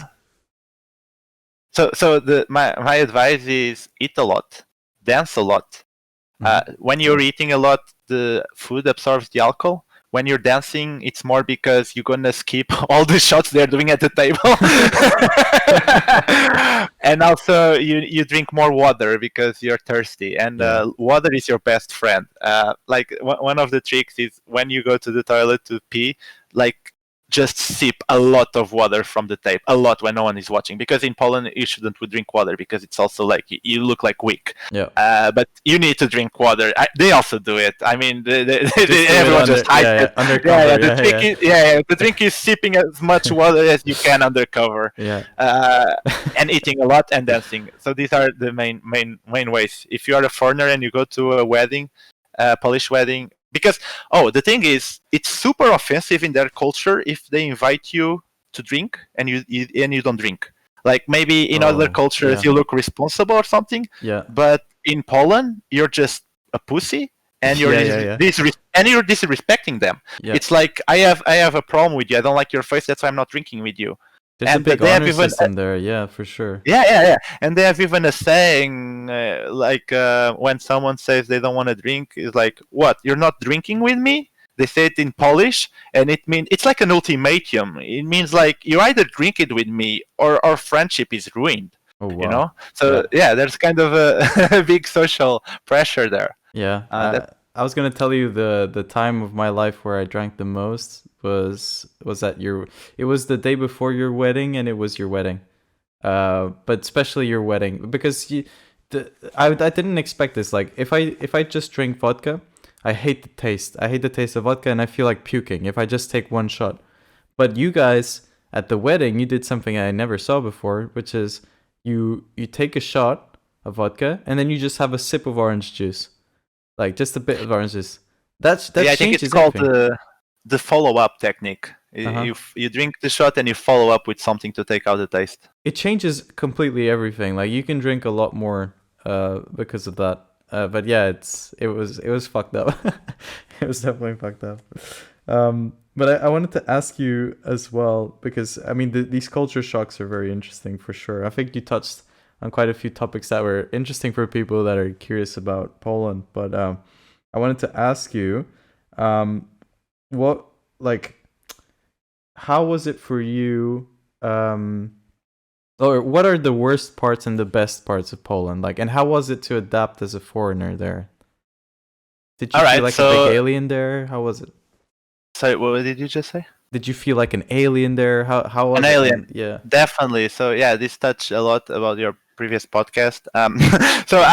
So my advice is eat a lot, dance a lot. When you're eating a lot, the food absorbs the alcohol. When you're dancing, it's more because you're gonna skip all the shots they're doing at the table. And also, you drink more water because you're thirsty, and water is your best friend. Like one of the tricks is when you go to the toilet to pee, like just sip a lot of water from the tape, a lot when no one is watching. Because in Poland, you shouldn't drink water because it's also like you look like weak.
Yeah.
But you need to drink water. They also do it. I mean, everyone just hides it.
Undercover.
The drink is sipping as much water as you can undercover.
Yeah.
And eating a lot and dancing. So these are the main ways. If you are a foreigner and you go to a wedding, Polish wedding. Because, the thing is, it's super offensive in their culture if they invite you to drink and you don't drink. Like maybe in other cultures you look responsible or something.
Yeah.
But in Poland, you're just a pussy and you're disrespecting them. Yeah. It's like I have a problem with you. I don't like your face. That's why I'm not drinking with you.
There's a big honor system there, yeah, for sure.
Yeah. And they have even a saying, when someone says they don't want to drink, it's like, what, you're not drinking with me? They say it in Polish, and it's like an ultimatum. It means like, you either drink it with me, or our friendship is ruined. Oh, wow. You know? So, there's kind of a big social pressure there.
Yeah. I was gonna tell you the time of my life where I drank the most was at it was the day before your wedding, and it was your wedding, but especially your wedding, because I didn't expect this. Like if I just drink vodka, I hate the taste of vodka, and I feel like puking if I just take one shot. But you guys at the wedding, you did something I never saw before, which is you take a shot of vodka and then you just have a sip of orange juice. Like just a bit of orange juice. That
I think it's called the follow-up technique. You drink the shot and you follow up with something to take out the taste.
It changes completely everything. Like you can drink a lot more because of that. But yeah, it was fucked up. It was definitely fucked up. But I wanted to ask you as well, because I mean these culture shocks are very interesting for sure. I think you touched on quite a few topics that were interesting for people that are curious about Poland. But I wanted to ask you, how was it for you, or what are the worst parts and the best parts of Poland? Like, and how was it to adapt as a foreigner there? Did you feel like a big alien there? How was it?
Sorry, what did you just say?
Did you feel like an alien there? How was
an alien?
Yeah,
definitely. So yeah, this touched a lot about your previous podcast. So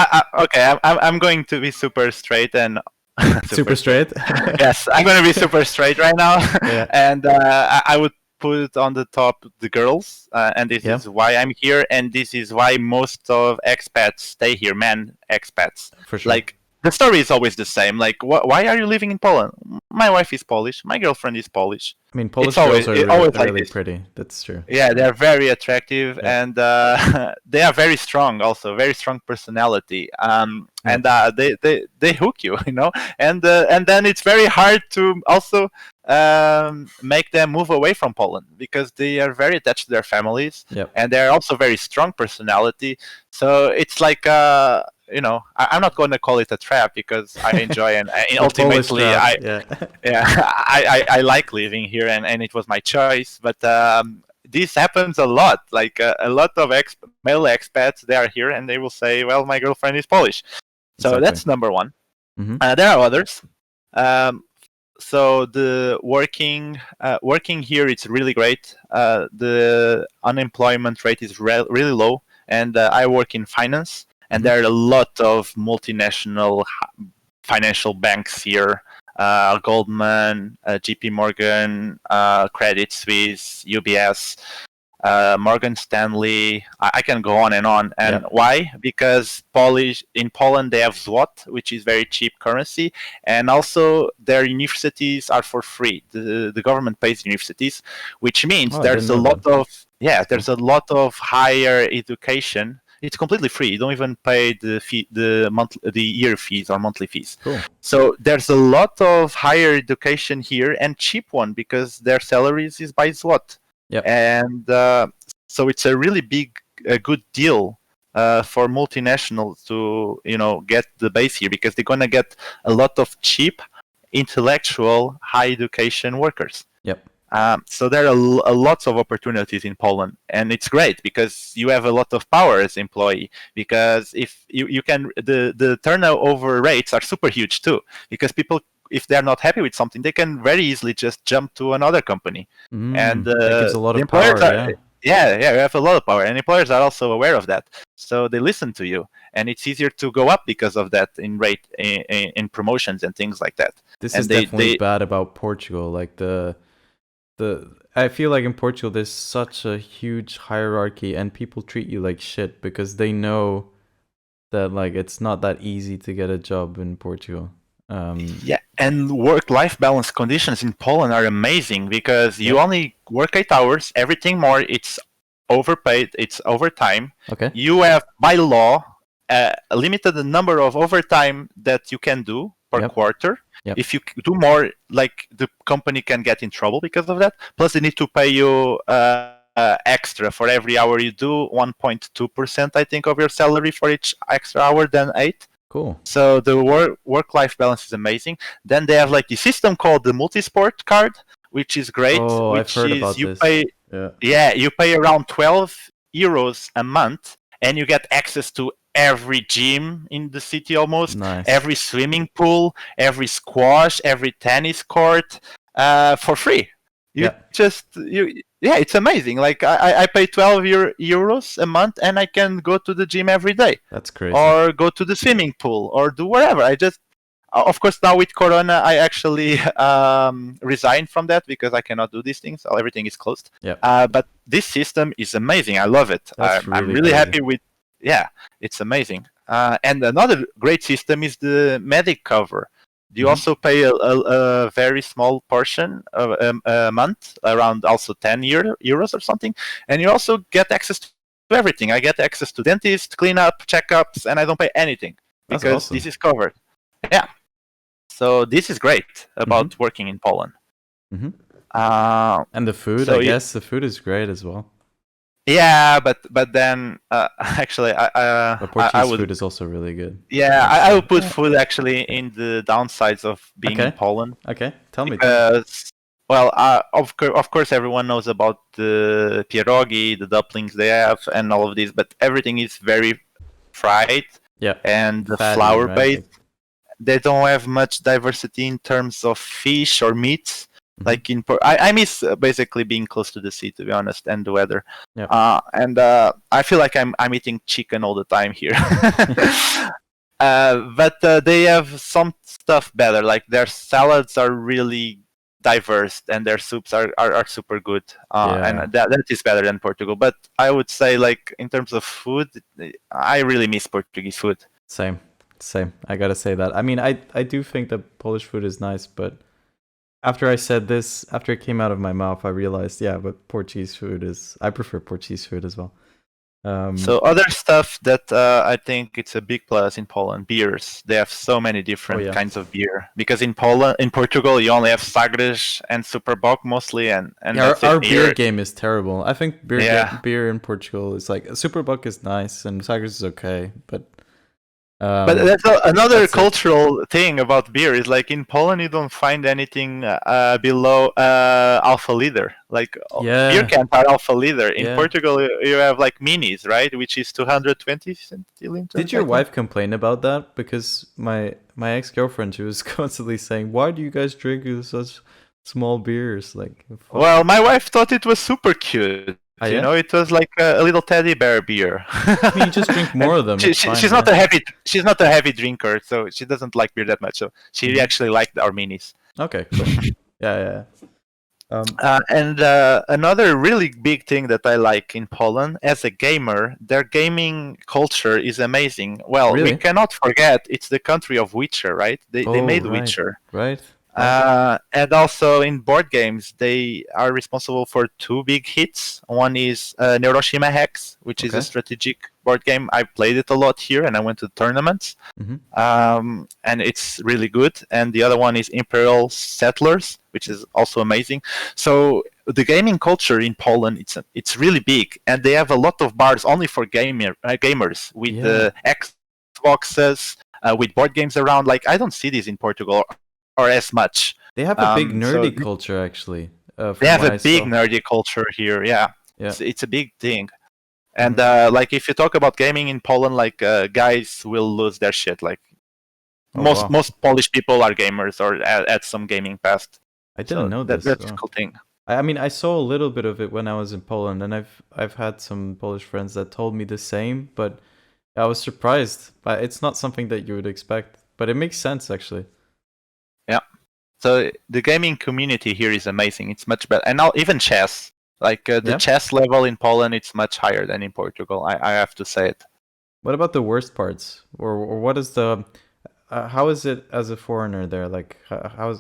I'm going to be super straight and
Super straight.
yes, I'm going to be super straight right now,
Yeah.
and I would put on the top the girls, and this
Yeah.
is why I'm here, and this is why most of expats stay here, men expats.
For sure.
Like the story is always the same. Like, why are you living in Poland? My wife is Polish. My girlfriend is Polish.
I mean, Polish
always-
girls are
it always like
really
this.
pretty. That's true.
Yeah, they're very attractive,
Yeah.
and they are very strong. Also, very strong personality. And they hook you, you know. And then it's very hard to also make them move away from Poland because they are very attached to their families,
Yep.
and they're also very strong personality. So it's like you know, I'm not going to call it a trap because I enjoy and
The
ultimately
Polish trap,
yeah, I like living here, and it was my choice. But this happens a lot. Like a lot of male expats, they are here and they will say, "Well, my girlfriend is Polish." So
Exactly.
that's number one.
Mhm.
There are others. So the working here, it's really great. The unemployment rate is really low, and I work in finance, and
Mhm.
there are a lot of multinational financial banks here. Goldman, JP Morgan, Credit Suisse, UBS, Morgan Stanley. I can go on and on. And
Yeah.
why? Because in Poland they have zloty, which is very cheap currency, and also their universities are for free. The government pays universities, which means
Oh, I
there's a
didn't know
lot of there's a lot of higher education. It's completely free. You don't even pay the year fees or monthly fees.
Cool.
So there's a lot of higher education here and cheap one because their salaries is by zloty.
Yep.
And so it's a really a good deal for multinationals to get the base here because they're gonna get a lot of cheap, intellectual, high education workers.
Yep.
So there are lots of opportunities in Poland, and it's great because you have a lot of power as employee. Because if you can, the turnover rates are super huge too. Because people, if they're not happy with something, they can very easily just jump to another company. And
that gives a lot
the
of power.
employers you have a lot of power, and employers are also aware of that, so they listen to you, and it's easier to go up because of that in rate, in promotions and things like that.
This
And
is definitely bad about Portugal. Like I feel like in Portugal there's such a huge hierarchy and people treat you like shit because they know that like it's not that easy to get a job in Portugal.
Yeah, and work-life balance conditions in Poland are amazing because you only work 8 hours. Everything more, it's overpaid, it's overtime.
Okay.
You have, by law, a limited number of overtime that you can do per quarter.
Yep.
If you do more, like the company can get in trouble because of that. Plus, they need to pay you extra for every hour you do, 1.2%, I think, of your salary for each extra hour than 8.
Cool.
So the work-life balance is amazing. Then they have like the system called the multi-sport card, which is great.
Oh,
which
I've heard
is
about
you
this.
pay,
Yeah.
you pay around 12 euros a month, and you get access to every gym in the city almost,
Nice.
every swimming pool, every squash, every tennis court, for free. It's amazing. Like I pay 12 euros a month, and I can go to the gym every day.
That's crazy.
Or go to the swimming pool, or do whatever. Of course, now with Corona, I actually resigned from that because I cannot do these things. So everything is closed.
Yeah.
But this system is amazing. I love it. I'm really
crazy.
happy with. Yeah, it's amazing. And another great system is the medic cover. You also pay a very small portion of a month, around also 10 euros or something, and you also get access to everything. I get access to dentist, cleanup, checkups, and I don't pay anything because
awesome.
this is covered. Yeah. So this is great about working in Poland.
And the food,
so
I guess the food is great as well.
Yeah, but then actually,
But Portuguese
I would.
food is also really good.
Yeah, I would put food actually in the downsides of being in Poland.
Okay, tell me.
Because, well, of course, everyone knows about the pierogi, the dumplings they have, and all of these, but everything is very fried.
Yeah.
And
Fatty,
flour-based.
right?
They don't have much diversity in terms of fish or meats. Like I miss basically being close to the sea, to be honest, and the weather.
Yeah.
And I feel like I'm eating chicken all the time here. But they have some stuff better. Like their salads are really diverse, and their soups are super good. And that is better than Portugal. But I would say, like in terms of food, I really miss Portuguese food.
Same. I gotta say that. I mean, I do think that Polish food is nice, but after I said this, after it came out of my mouth, I realized, but Portuguese food is. I prefer Portuguese food as well.
So other stuff that I think it's a big plus in Poland, beers. They have so many different kinds of beer. Because in Portugal, you only have Sagres and Superboc mostly, and
our beer game is terrible. I think beer in Portugal is like Superboc is nice and Sagres is okay, but
that's another cultural thing about beer is like in Poland you don't find anything below alpha liter. Like beer cans are alpha liter. In Portugal you have like minis, right, which is 220 centiliters.
Did your wife complain about that? Because my ex-girlfriend, she was constantly saying, "Why do you guys drink such small beers?" Like,
well, my wife thought it was super cute. You know, it was like a little teddy bear beer.
I mean, you just drink more of them.
She's not a heavy drinker, so she doesn't like beer that much. So she actually liked our minis.
Okay, cool. yeah.
And another really big thing that I like in Poland, as a gamer, their gaming culture is amazing. Well, we cannot forget it's the country of Witcher, right? They made Witcher.
Right.
And also in board games, they are responsible for two big hits. One is Neuroshima Hex, which is a strategic board game. I played it a lot here, and I went to tournaments, and it's really good. And the other one is Imperial Settlers, which is also amazing. So the gaming culture in Poland, it's really big, and they have a lot of bars only for gamers with Xboxes, with board games around. Like I don't see this in Portugal. Or as much.
They have a big nerdy culture, actually.
They have a big nerdy culture here, It's a big thing. And like if you talk about gaming in Poland, like guys will lose their shit. Like most Polish people are gamers or at some gaming past.
I didn't know this.
That's a cool thing.
I mean, I saw a little bit of it when I was in Poland, and I've had some Polish friends that told me the same, but I was surprised. But it's not something that you would expect, but it makes sense actually.
Yeah, so the gaming community here is amazing. It's much better, and now even chess. Like the chess level in Poland, it's much higher than in Portugal. I have to say it.
What about the worst parts, or what is the? How is it as a foreigner there? Like how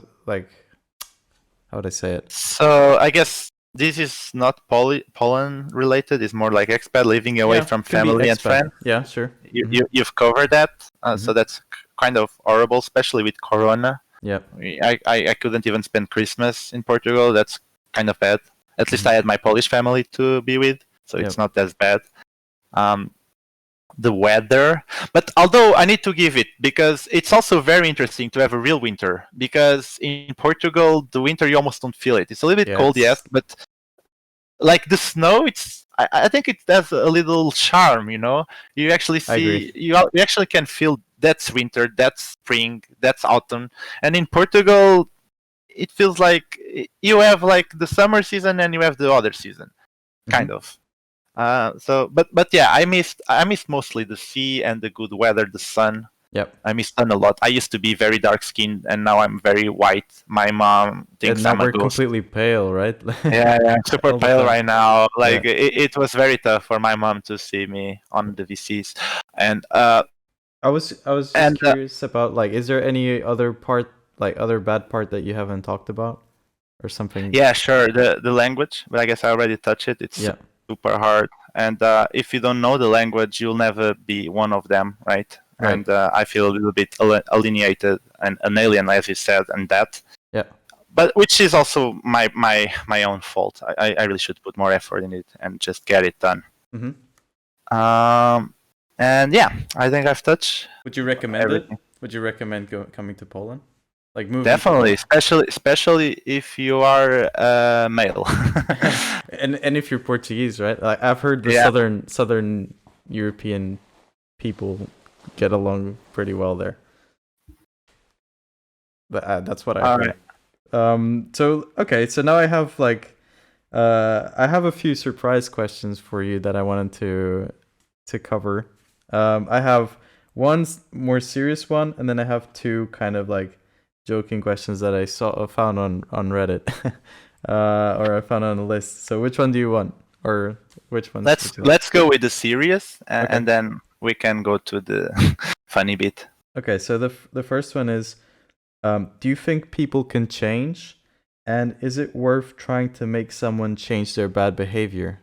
would I say it?
So I guess this is not Poland related. It's more like expat living away from family and friends.
Yeah, sure.
You've covered that. So that's kind of horrible, especially with Corona.
Yeah,
I couldn't even spend Christmas in Portugal. That's kind of bad. At least I had my Polish family to be with, so it's not as bad. The weather, but although I need to give it, because it's also very interesting to have a real winter, because in Portugal, the winter you almost don't feel it. It's a little bit cold, yes, but like the snow, I think it has a little charm, you know? You actually see, you actually can feel that's winter, that's spring, that's autumn. And in Portugal, it feels like you have like the summer season and you have the other season, kind of. But yeah, I missed mostly the sea and the good weather, the sun.
Yep.
I miss sun a lot. I used to be very dark skinned, and now I'm very white. My mom thinks I'm a ghost.
Completely pale, right?
Yeah, super pale right now. Like it was very tough for my mom to see me on the VCs, and
I was just curious about, like, is there any other part, like other bad part that you haven't talked about, or something?
Yeah, sure. The language, but I guess I already touched it. It's super hard, and if you don't know the language, you'll never be one of them, right? And I feel a little bit alienated and an alien, as you said, and that.
Yeah.
But which is also my own fault. I really should put more effort in it and just get it done. And yeah, I think I've touched.
Would you recommend everything. Would you recommend coming to Poland? Like moving?
Definitely, especially if you are male.
and if you're Portuguese, right? Like, I've heard the southern European people get along pretty well there. But that's what I heard. So okay, so now I have I have a few surprise questions for you that I wanted to cover. I have one more serious one, and then I have two kind of like joking questions that I found on Reddit, or I found on a list. So which one do you want, or which ones would you like?
Let's go with the serious,
Okay.
and then we can go to the funny bit.
Okay. So the first one is, do you think people can change, and is it worth trying to make someone change their bad behavior?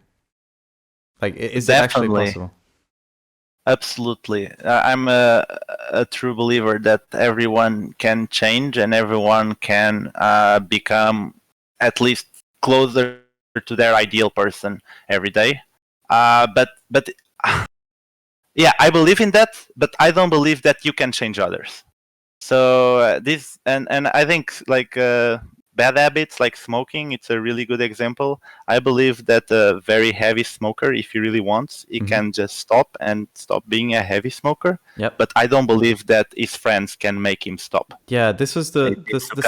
Like, is it actually
Definitely.
possible?
Absolutely. I'm a true believer that everyone can change and everyone can become at least closer to their ideal person every day. But yeah, I believe in that, but I don't believe that you can change others. So this and I think like bad habits like smoking, it's a really good example. I believe that a very heavy smoker, if he really wants, he can just stop and stop being a heavy smoker.
Yep.
But I don't believe that his friends can make him stop.
Yeah, this was the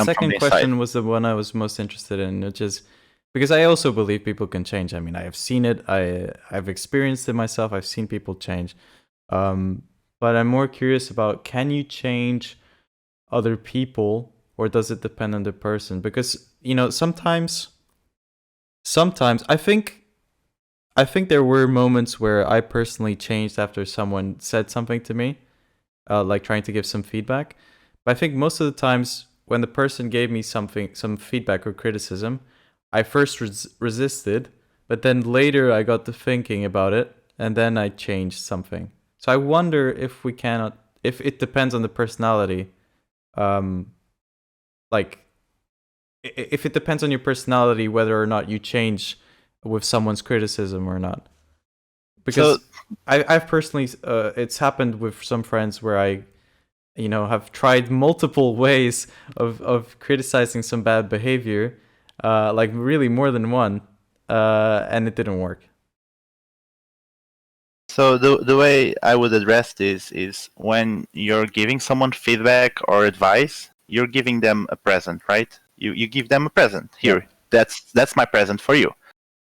second question was the one I was most interested in, which is because I also believe people can change. I mean, I have seen it. I've experienced it myself. I've seen people change. But I'm more curious about, can you change other people, or does it depend on the person? Because, you know, sometimes I think there were moments where I personally changed after someone said something to me, like trying to give some feedback. But I think most of the times when the person gave me some feedback or criticism, I first resisted, but then later I got to thinking about it, and then I changed something. So I wonder if it depends on the personality. Like, if it depends on your personality, whether or not you change with someone's criticism or not. Because I've personally, it's happened with some friends where I, you know, have tried multiple ways of criticizing some bad behavior, like really more than one, and it didn't work.
So the way I would address this is, when you're giving someone feedback or advice, you're giving them a present, right? You give them a present. Here, that's my present for you.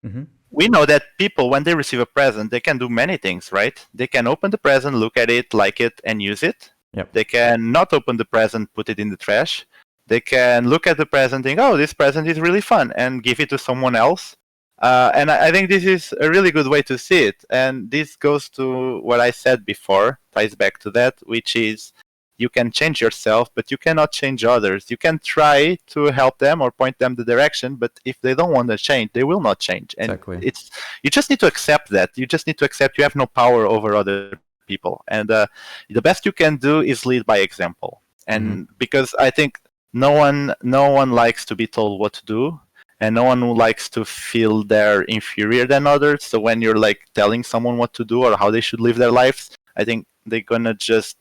Mm-hmm.
We know that people, when they receive a present, they can do many things, right? They can open the present, look at it, like it, and use it.
Yep.
They can not open the present, put it in the trash. They can look at the present, think, oh, this present is really fun, and give it to someone else. And I think this is a really good way to see it. And this goes to what I said before, ties back to that, which is, you can change yourself, but you cannot change others. You can try to help them or point them the direction, but if they don't want to change, they will not change. And
exactly.
You just need to accept that. You just need to accept you have no power over other people. And the best you can do is lead by example. And because I think no one likes to be told what to do, and no one likes to feel they're inferior than others. So when you're like telling someone what to do or how they should live their lives, I think they're gonna just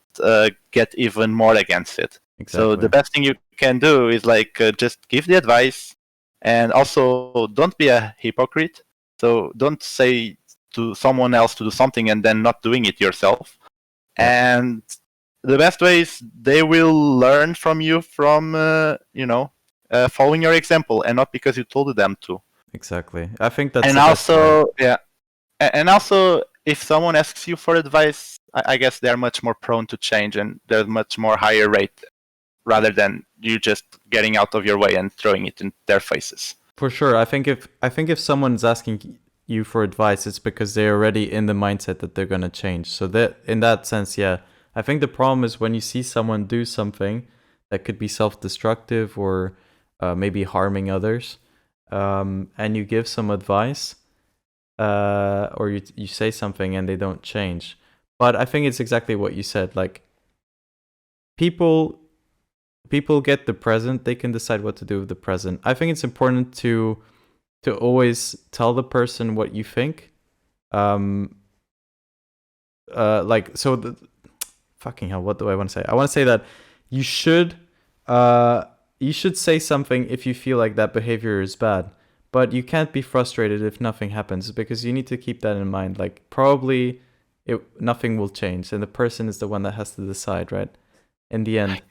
get even more against it. Exactly. So the best thing you can do is like just give the advice, and also don't be a hypocrite. So don't say to someone else to do something and then not doing it yourself. And the best way is they will learn from you from following your example, and not because you told them to.
Exactly. I think that's.
And also, and also, if someone asks you for advice, I guess they're much more prone to change, and there's much more higher rate, rather than you just getting out of your way and throwing it in their faces.
For sure. I think if someone's asking you for advice, it's because they're already in the mindset that they're gonna change. So that, in that sense, yeah. I think the problem is when you see someone do something that could be self-destructive or maybe harming others, and you give some advice, or you say something and they don't change. But I think it's exactly what you said. Like, people get the present, they can decide what to do with the present. I think it's important to always tell the person what you think. Fucking hell, what do I want to say? I want to say that you should say something if you feel like that behavior is bad, but you can't be frustrated if nothing happens, because you need to keep that in mind. Like, probably nothing will change, and the person is the one that has to decide, right? In the end.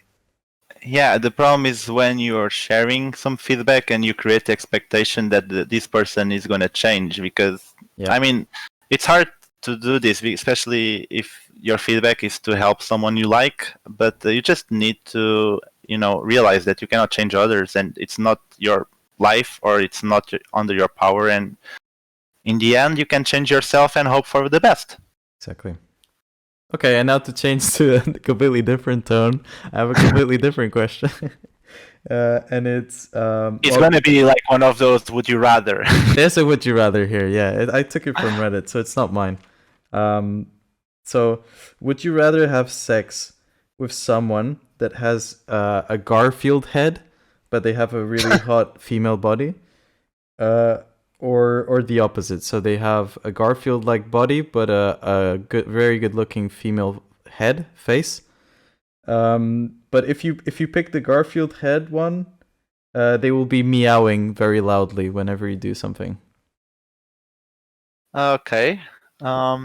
Yeah, the problem is when you're sharing some feedback and you create the expectation that this person is going to change. Because,
Yeah,
I mean, it's hard to do this, especially if your feedback is to help someone you like. But you just need to, realize that you cannot change others, and it's not your life, or it's not under your power. And in the end, you can change yourself and hope for the best.
exactly. Okay, and now to change to a completely different tone, I have a completely different question. And it's
It's going to be like one of those would you rather.
there's a would you rather here. Yeah, I took it from Reddit, so it's not mine. So would you rather have sex with someone that has a Garfield head, but they have a really hot female body, or the opposite? So they have a Garfield-like body, but a good, very good-looking female head face. But if you pick the Garfield head one, they will be meowing very loudly whenever you do something.
Okay. I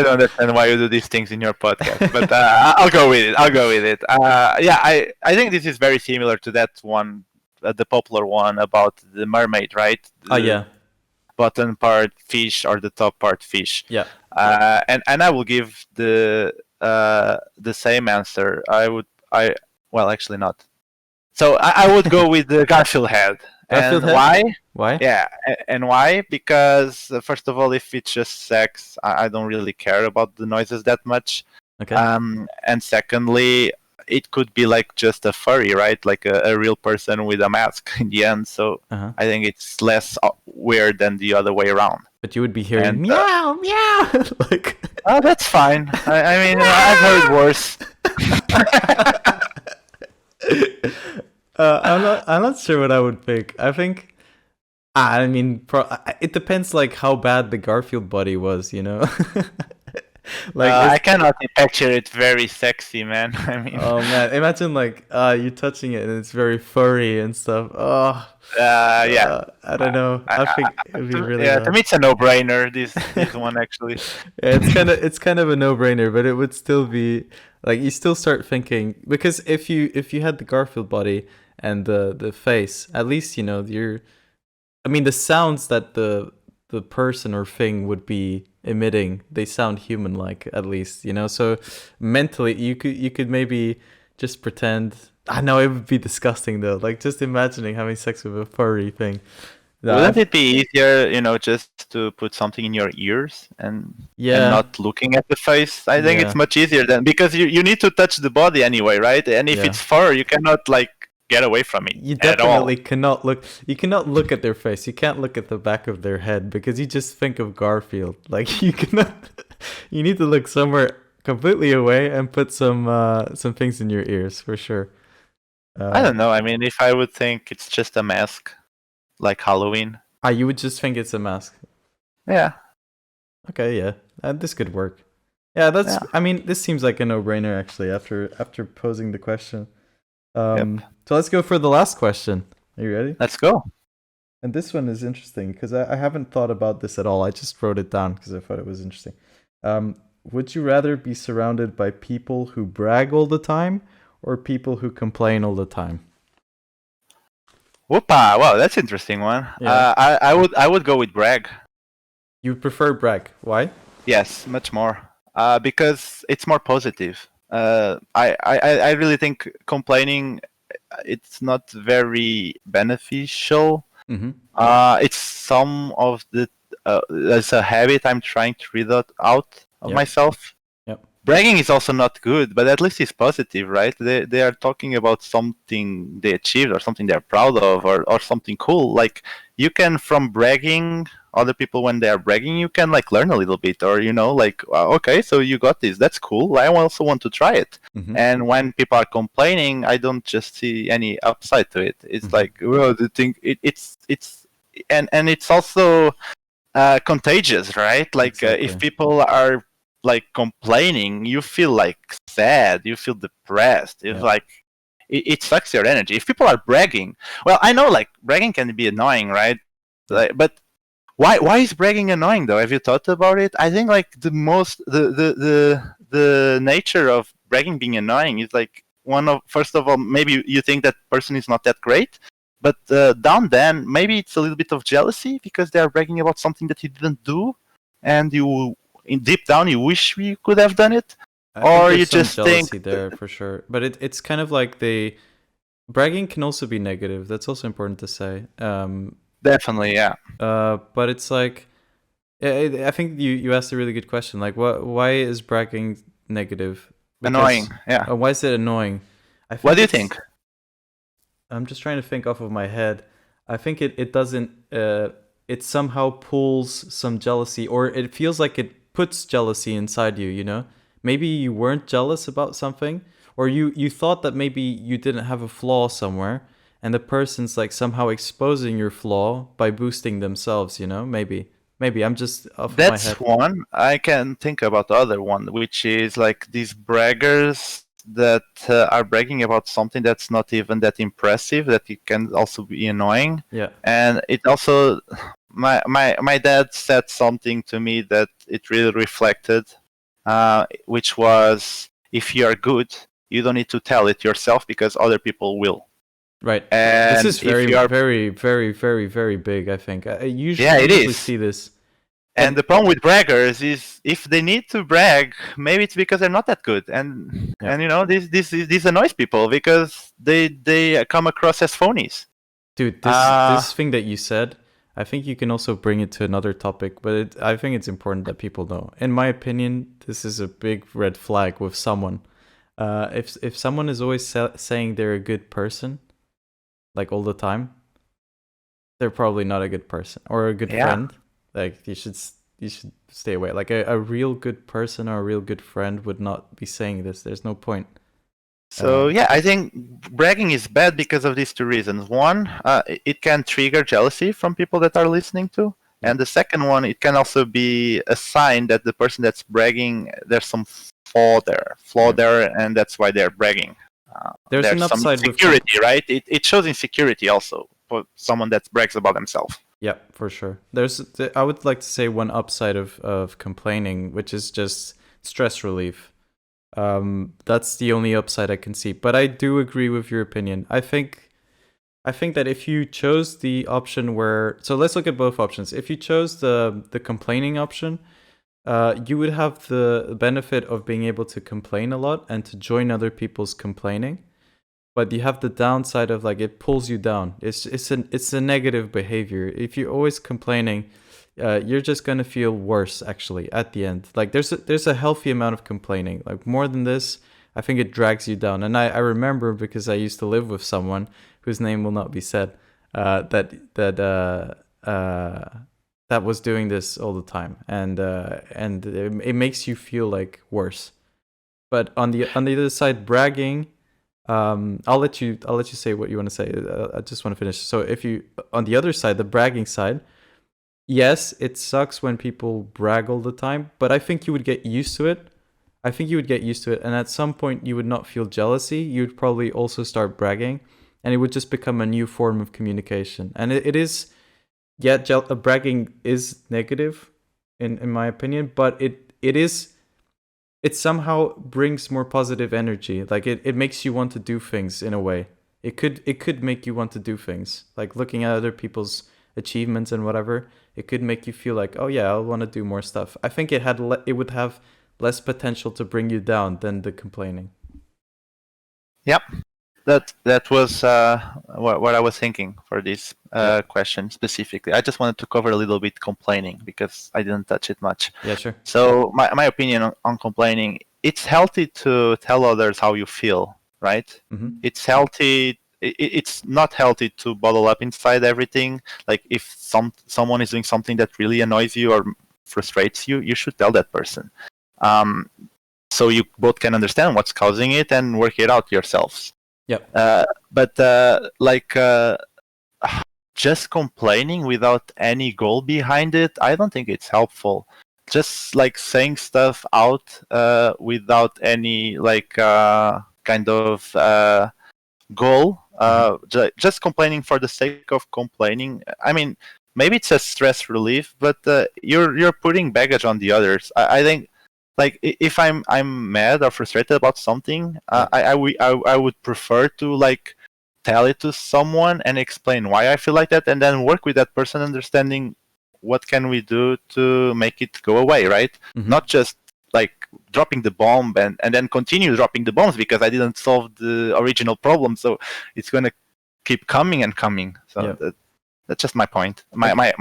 don't understand why you do these things in your podcast, but I'll go with it. Yeah, I think this is very similar to that one, the popular one about the mermaid, right?
Yeah.
Bottom part fish or the top part fish.
Yeah.
And I will give the same answer. Well, actually not. So I would go with the Garfield head.
Garfield
And
head?
why?
Why?
Yeah, and why? Because first of all, if it's just sex, I don't really care about the noises that much.
Okay.
And secondly, it could be like just a furry, right? Like a real person with a mask in the end. So I think it's less weird than the other way around.
But you would be hearing meow, meow. Like.
Oh, that's fine. I mean, I've heard worse.
I'm not sure what I would pick. I think, I mean, it depends like how bad the Garfield body was, you know.
Like I cannot picture it very sexy, man. I mean,
oh man, imagine like you touching it and it's very furry and stuff. Oh.
Yeah.
I don't know. I think it would be really.
Yeah, to me it's a no-brainer. This one actually.
Yeah, it's kind of a no-brainer, but it would still be like you still start thinking, because if you had the Garfield body and the face, at least I mean the sounds that the person or thing would be emitting, they sound human like, at least, so mentally you could maybe just pretend. I know it would be disgusting though, like just imagining having sex with a furry thing.
Wouldn't it be easier, just to put something in your ears and not looking at the face? I think it's much easier then, because you need to touch the body anyway, right? And if it's fur, you cannot like get away from it.
You definitely cannot look. You cannot look at their face. You can't look at the back of their head, because you just think of Garfield. Like you cannot. You need to look somewhere completely away and put some things in your ears for sure.
I don't know. I mean, if I would think it's just a mask, like Halloween.
You would just think it's a mask.
Yeah.
Okay. Yeah. This could work. Yeah. That's. Yeah. I mean, this seems like a no-brainer actually. After posing the question. So let's go for the last question. Are you ready?
Let's go.
And this one is interesting because I haven't thought about this at all. I just wrote it down because I thought it was interesting. Would you rather be surrounded by people who brag all the time or people who complain all the time?
Whoopa! Wow, that's an interesting one. Yeah. I would go with brag.
You prefer brag? Why?
Yes, much more. Because it's more positive. I really think complaining, it's not very beneficial.
Mm-hmm.
It's some of the it's a habit I'm trying to rid out of myself.
Yep.
Bragging is also not good, but at least it's positive, right? They are talking about something they achieved or something they're proud of or something cool. Like you can, from bragging, other people when they are bragging, you can like learn a little bit, or like okay, so you got this, that's cool, I also want to try it. Mm-hmm. And when people are complaining, I don't just see any upside to it. It's like, well, the thing it's and it's also contagious, right? Like exactly. If people are like complaining, you feel like sad, you feel depressed. It's like it sucks your energy. If people are bragging, well, I know like bragging can be annoying, right? But why is bragging annoying though? Have you thought about it? I think like the nature of bragging being annoying is like first of all, maybe you think that person is not that great, but down then maybe it's a little bit of jealousy because they are bragging about something that you didn't do, and deep down you wish you could have done it,
I think
or
there's
you
some
just think
jealousy there for sure, but it's kind of like bragging can also be negative. That's also important to say.
definitely, yeah.
But it's like, I think you asked a really good question. Like, why is bragging negative?
Annoying, yeah.
Why is it annoying?
What do you think?
I'm just trying to think off of my head. I think it doesn't. It somehow pulls some jealousy, or it feels like it puts jealousy inside you. You know, maybe you weren't jealous about something, or you thought that maybe you didn't have a flaw somewhere, and the person's like somehow exposing your flaw by boosting themselves. You know, maybe I'm just off of my head.
That's one. I can think about the other one, which is like these braggers that are bragging about something that's not even that impressive, that it can also be annoying.
Yeah.
And it also, my dad said something to me that it really reflected, which was, if you are good, you don't need to tell it yourself because other people will.
Right.
And
this is very, very, very, very, very big, I think. I usually see this.
And the problem with braggers is if they need to brag, maybe it's because they're not that good, and you know this annoys people because they come across as phonies.
Dude, this thing that you said, I think you can also bring it to another topic, but I think it's important that people know. In my opinion, this is a big red flag with someone. If someone is always saying they're a good person, like all the time, they're probably not a good person or a good friend. Like you should stay away. Like a real good person or a real good friend would not be saying this. There's no point.
So I think bragging is bad because of these two reasons. One, it can trigger jealousy from people that are listening to, and the second one, it can also be a sign that the person that's bragging, there's some flaw there, and that's why they're bragging.
There's an upside
with insecurity, right? It shows insecurity also for someone that brags about themselves.
Yeah, for sure. I would like to say one upside of complaining, which is just stress relief. That's the only upside I can see. But I do agree with your opinion. I think that if you chose the option so let's look at both options. If you chose the complaining option, you would have the benefit of being able to complain a lot and to join other people's complaining. But you have the downside of like it pulls you down. It's a negative behavior. If you're always complaining, you're just gonna feel worse actually at the end. Like there's a healthy amount of complaining. Like more than this, I think it drags you down. And I remember because I used to live with someone whose name will not be said, that was doing this all the time, and it makes you feel like worse. But on the other side, bragging. I'll let you say what you want to say. I just want to finish. So if you, on the other side, the bragging side, yes, it sucks when people brag all the time, but I think you would get used to it. And at some point you would not feel jealousy. You'd probably also start bragging, and it would just become a new form of communication. And it is, bragging is negative in my opinion, but it somehow brings more positive energy. Like it makes you want to do things in a way. It could make you want to do things. Like looking at other people's achievements and whatever, it could make you feel like, oh yeah, I want to do more stuff. I think it would have less potential to bring you down than the complaining.
Yep. That was what I was thinking for this question specifically. I just wanted to cover a little bit complaining because I didn't touch it much.
Yeah, sure.
So my opinion on complaining, it's healthy to tell others how you feel, right?
Mm-hmm.
It's healthy. It's not healthy to bottle up inside everything. Like if someone is doing something that really annoys you or frustrates you, you should tell that person. So you both can understand what's causing it and work it out yourselves.
Yeah.
Just complaining without any goal behind it, I don't think it's helpful. Just like saying stuff out without any kind of goal, just complaining for the sake of complaining. I mean, maybe it's a stress relief, but you're putting baggage on the others. I think like if I'm mad or frustrated about something, I would prefer to like tell it to someone and explain why I feel like that, and then work with that person, understanding what can we do to make it go away, right? Not just like dropping the bomb and then continue dropping the bombs because I didn't solve the original problem, so it's gonna keep coming and coming. So that's just my point. My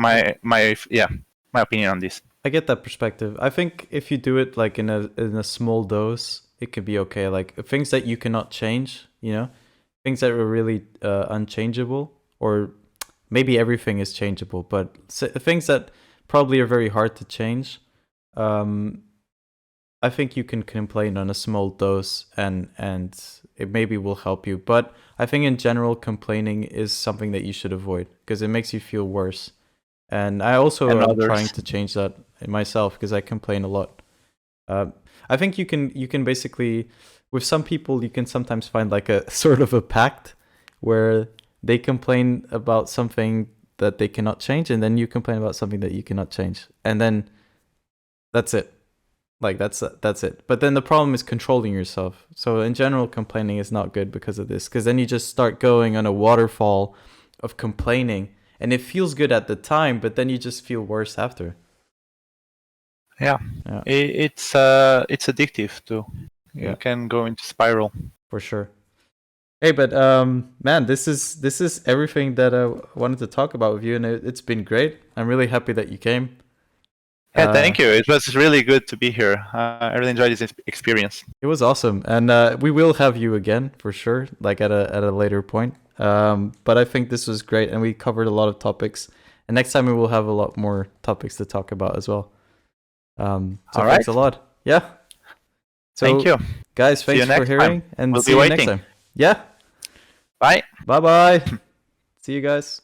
opinion on this.
I get that perspective. I think if you do it like in a small dose, it could be okay. Like things that you cannot change, things that are really unchangeable, or maybe everything is changeable, but things that probably are very hard to change. I think you can complain on a small dose, and it maybe will help you. But I think in general, complaining is something that you should avoid because it makes you feel worse. And I also am trying to change that in myself because I complain a lot. I think you can basically, with some people, you can sometimes find like a sort of a pact where they complain about something that they cannot change, and then you complain about something that you cannot change, and then that's it. Like that's it. But then the problem is controlling yourself. So in general, complaining is not good because of this, because then you just start going on a waterfall of complaining, and it feels good at the time, but then you just feel worse after.
Yeah. It's addictive too. You can go into spiral
for sure. Hey, but man, this is everything that I wanted to talk about with you, and it's been great. I'm really happy that you came.
Yeah, thank you. It was really good to be here. I really enjoyed this experience.
It was awesome, and we will have you again for sure, like at a later point. But I think this was great, and we covered a lot of topics. And next time we will have a lot more topics to talk about as well. So thanks a lot. Yeah. So,
thank you,
guys. Thanks for hearing, and
we'll
see you next time. Yeah.
Bye.
Bye. See you guys.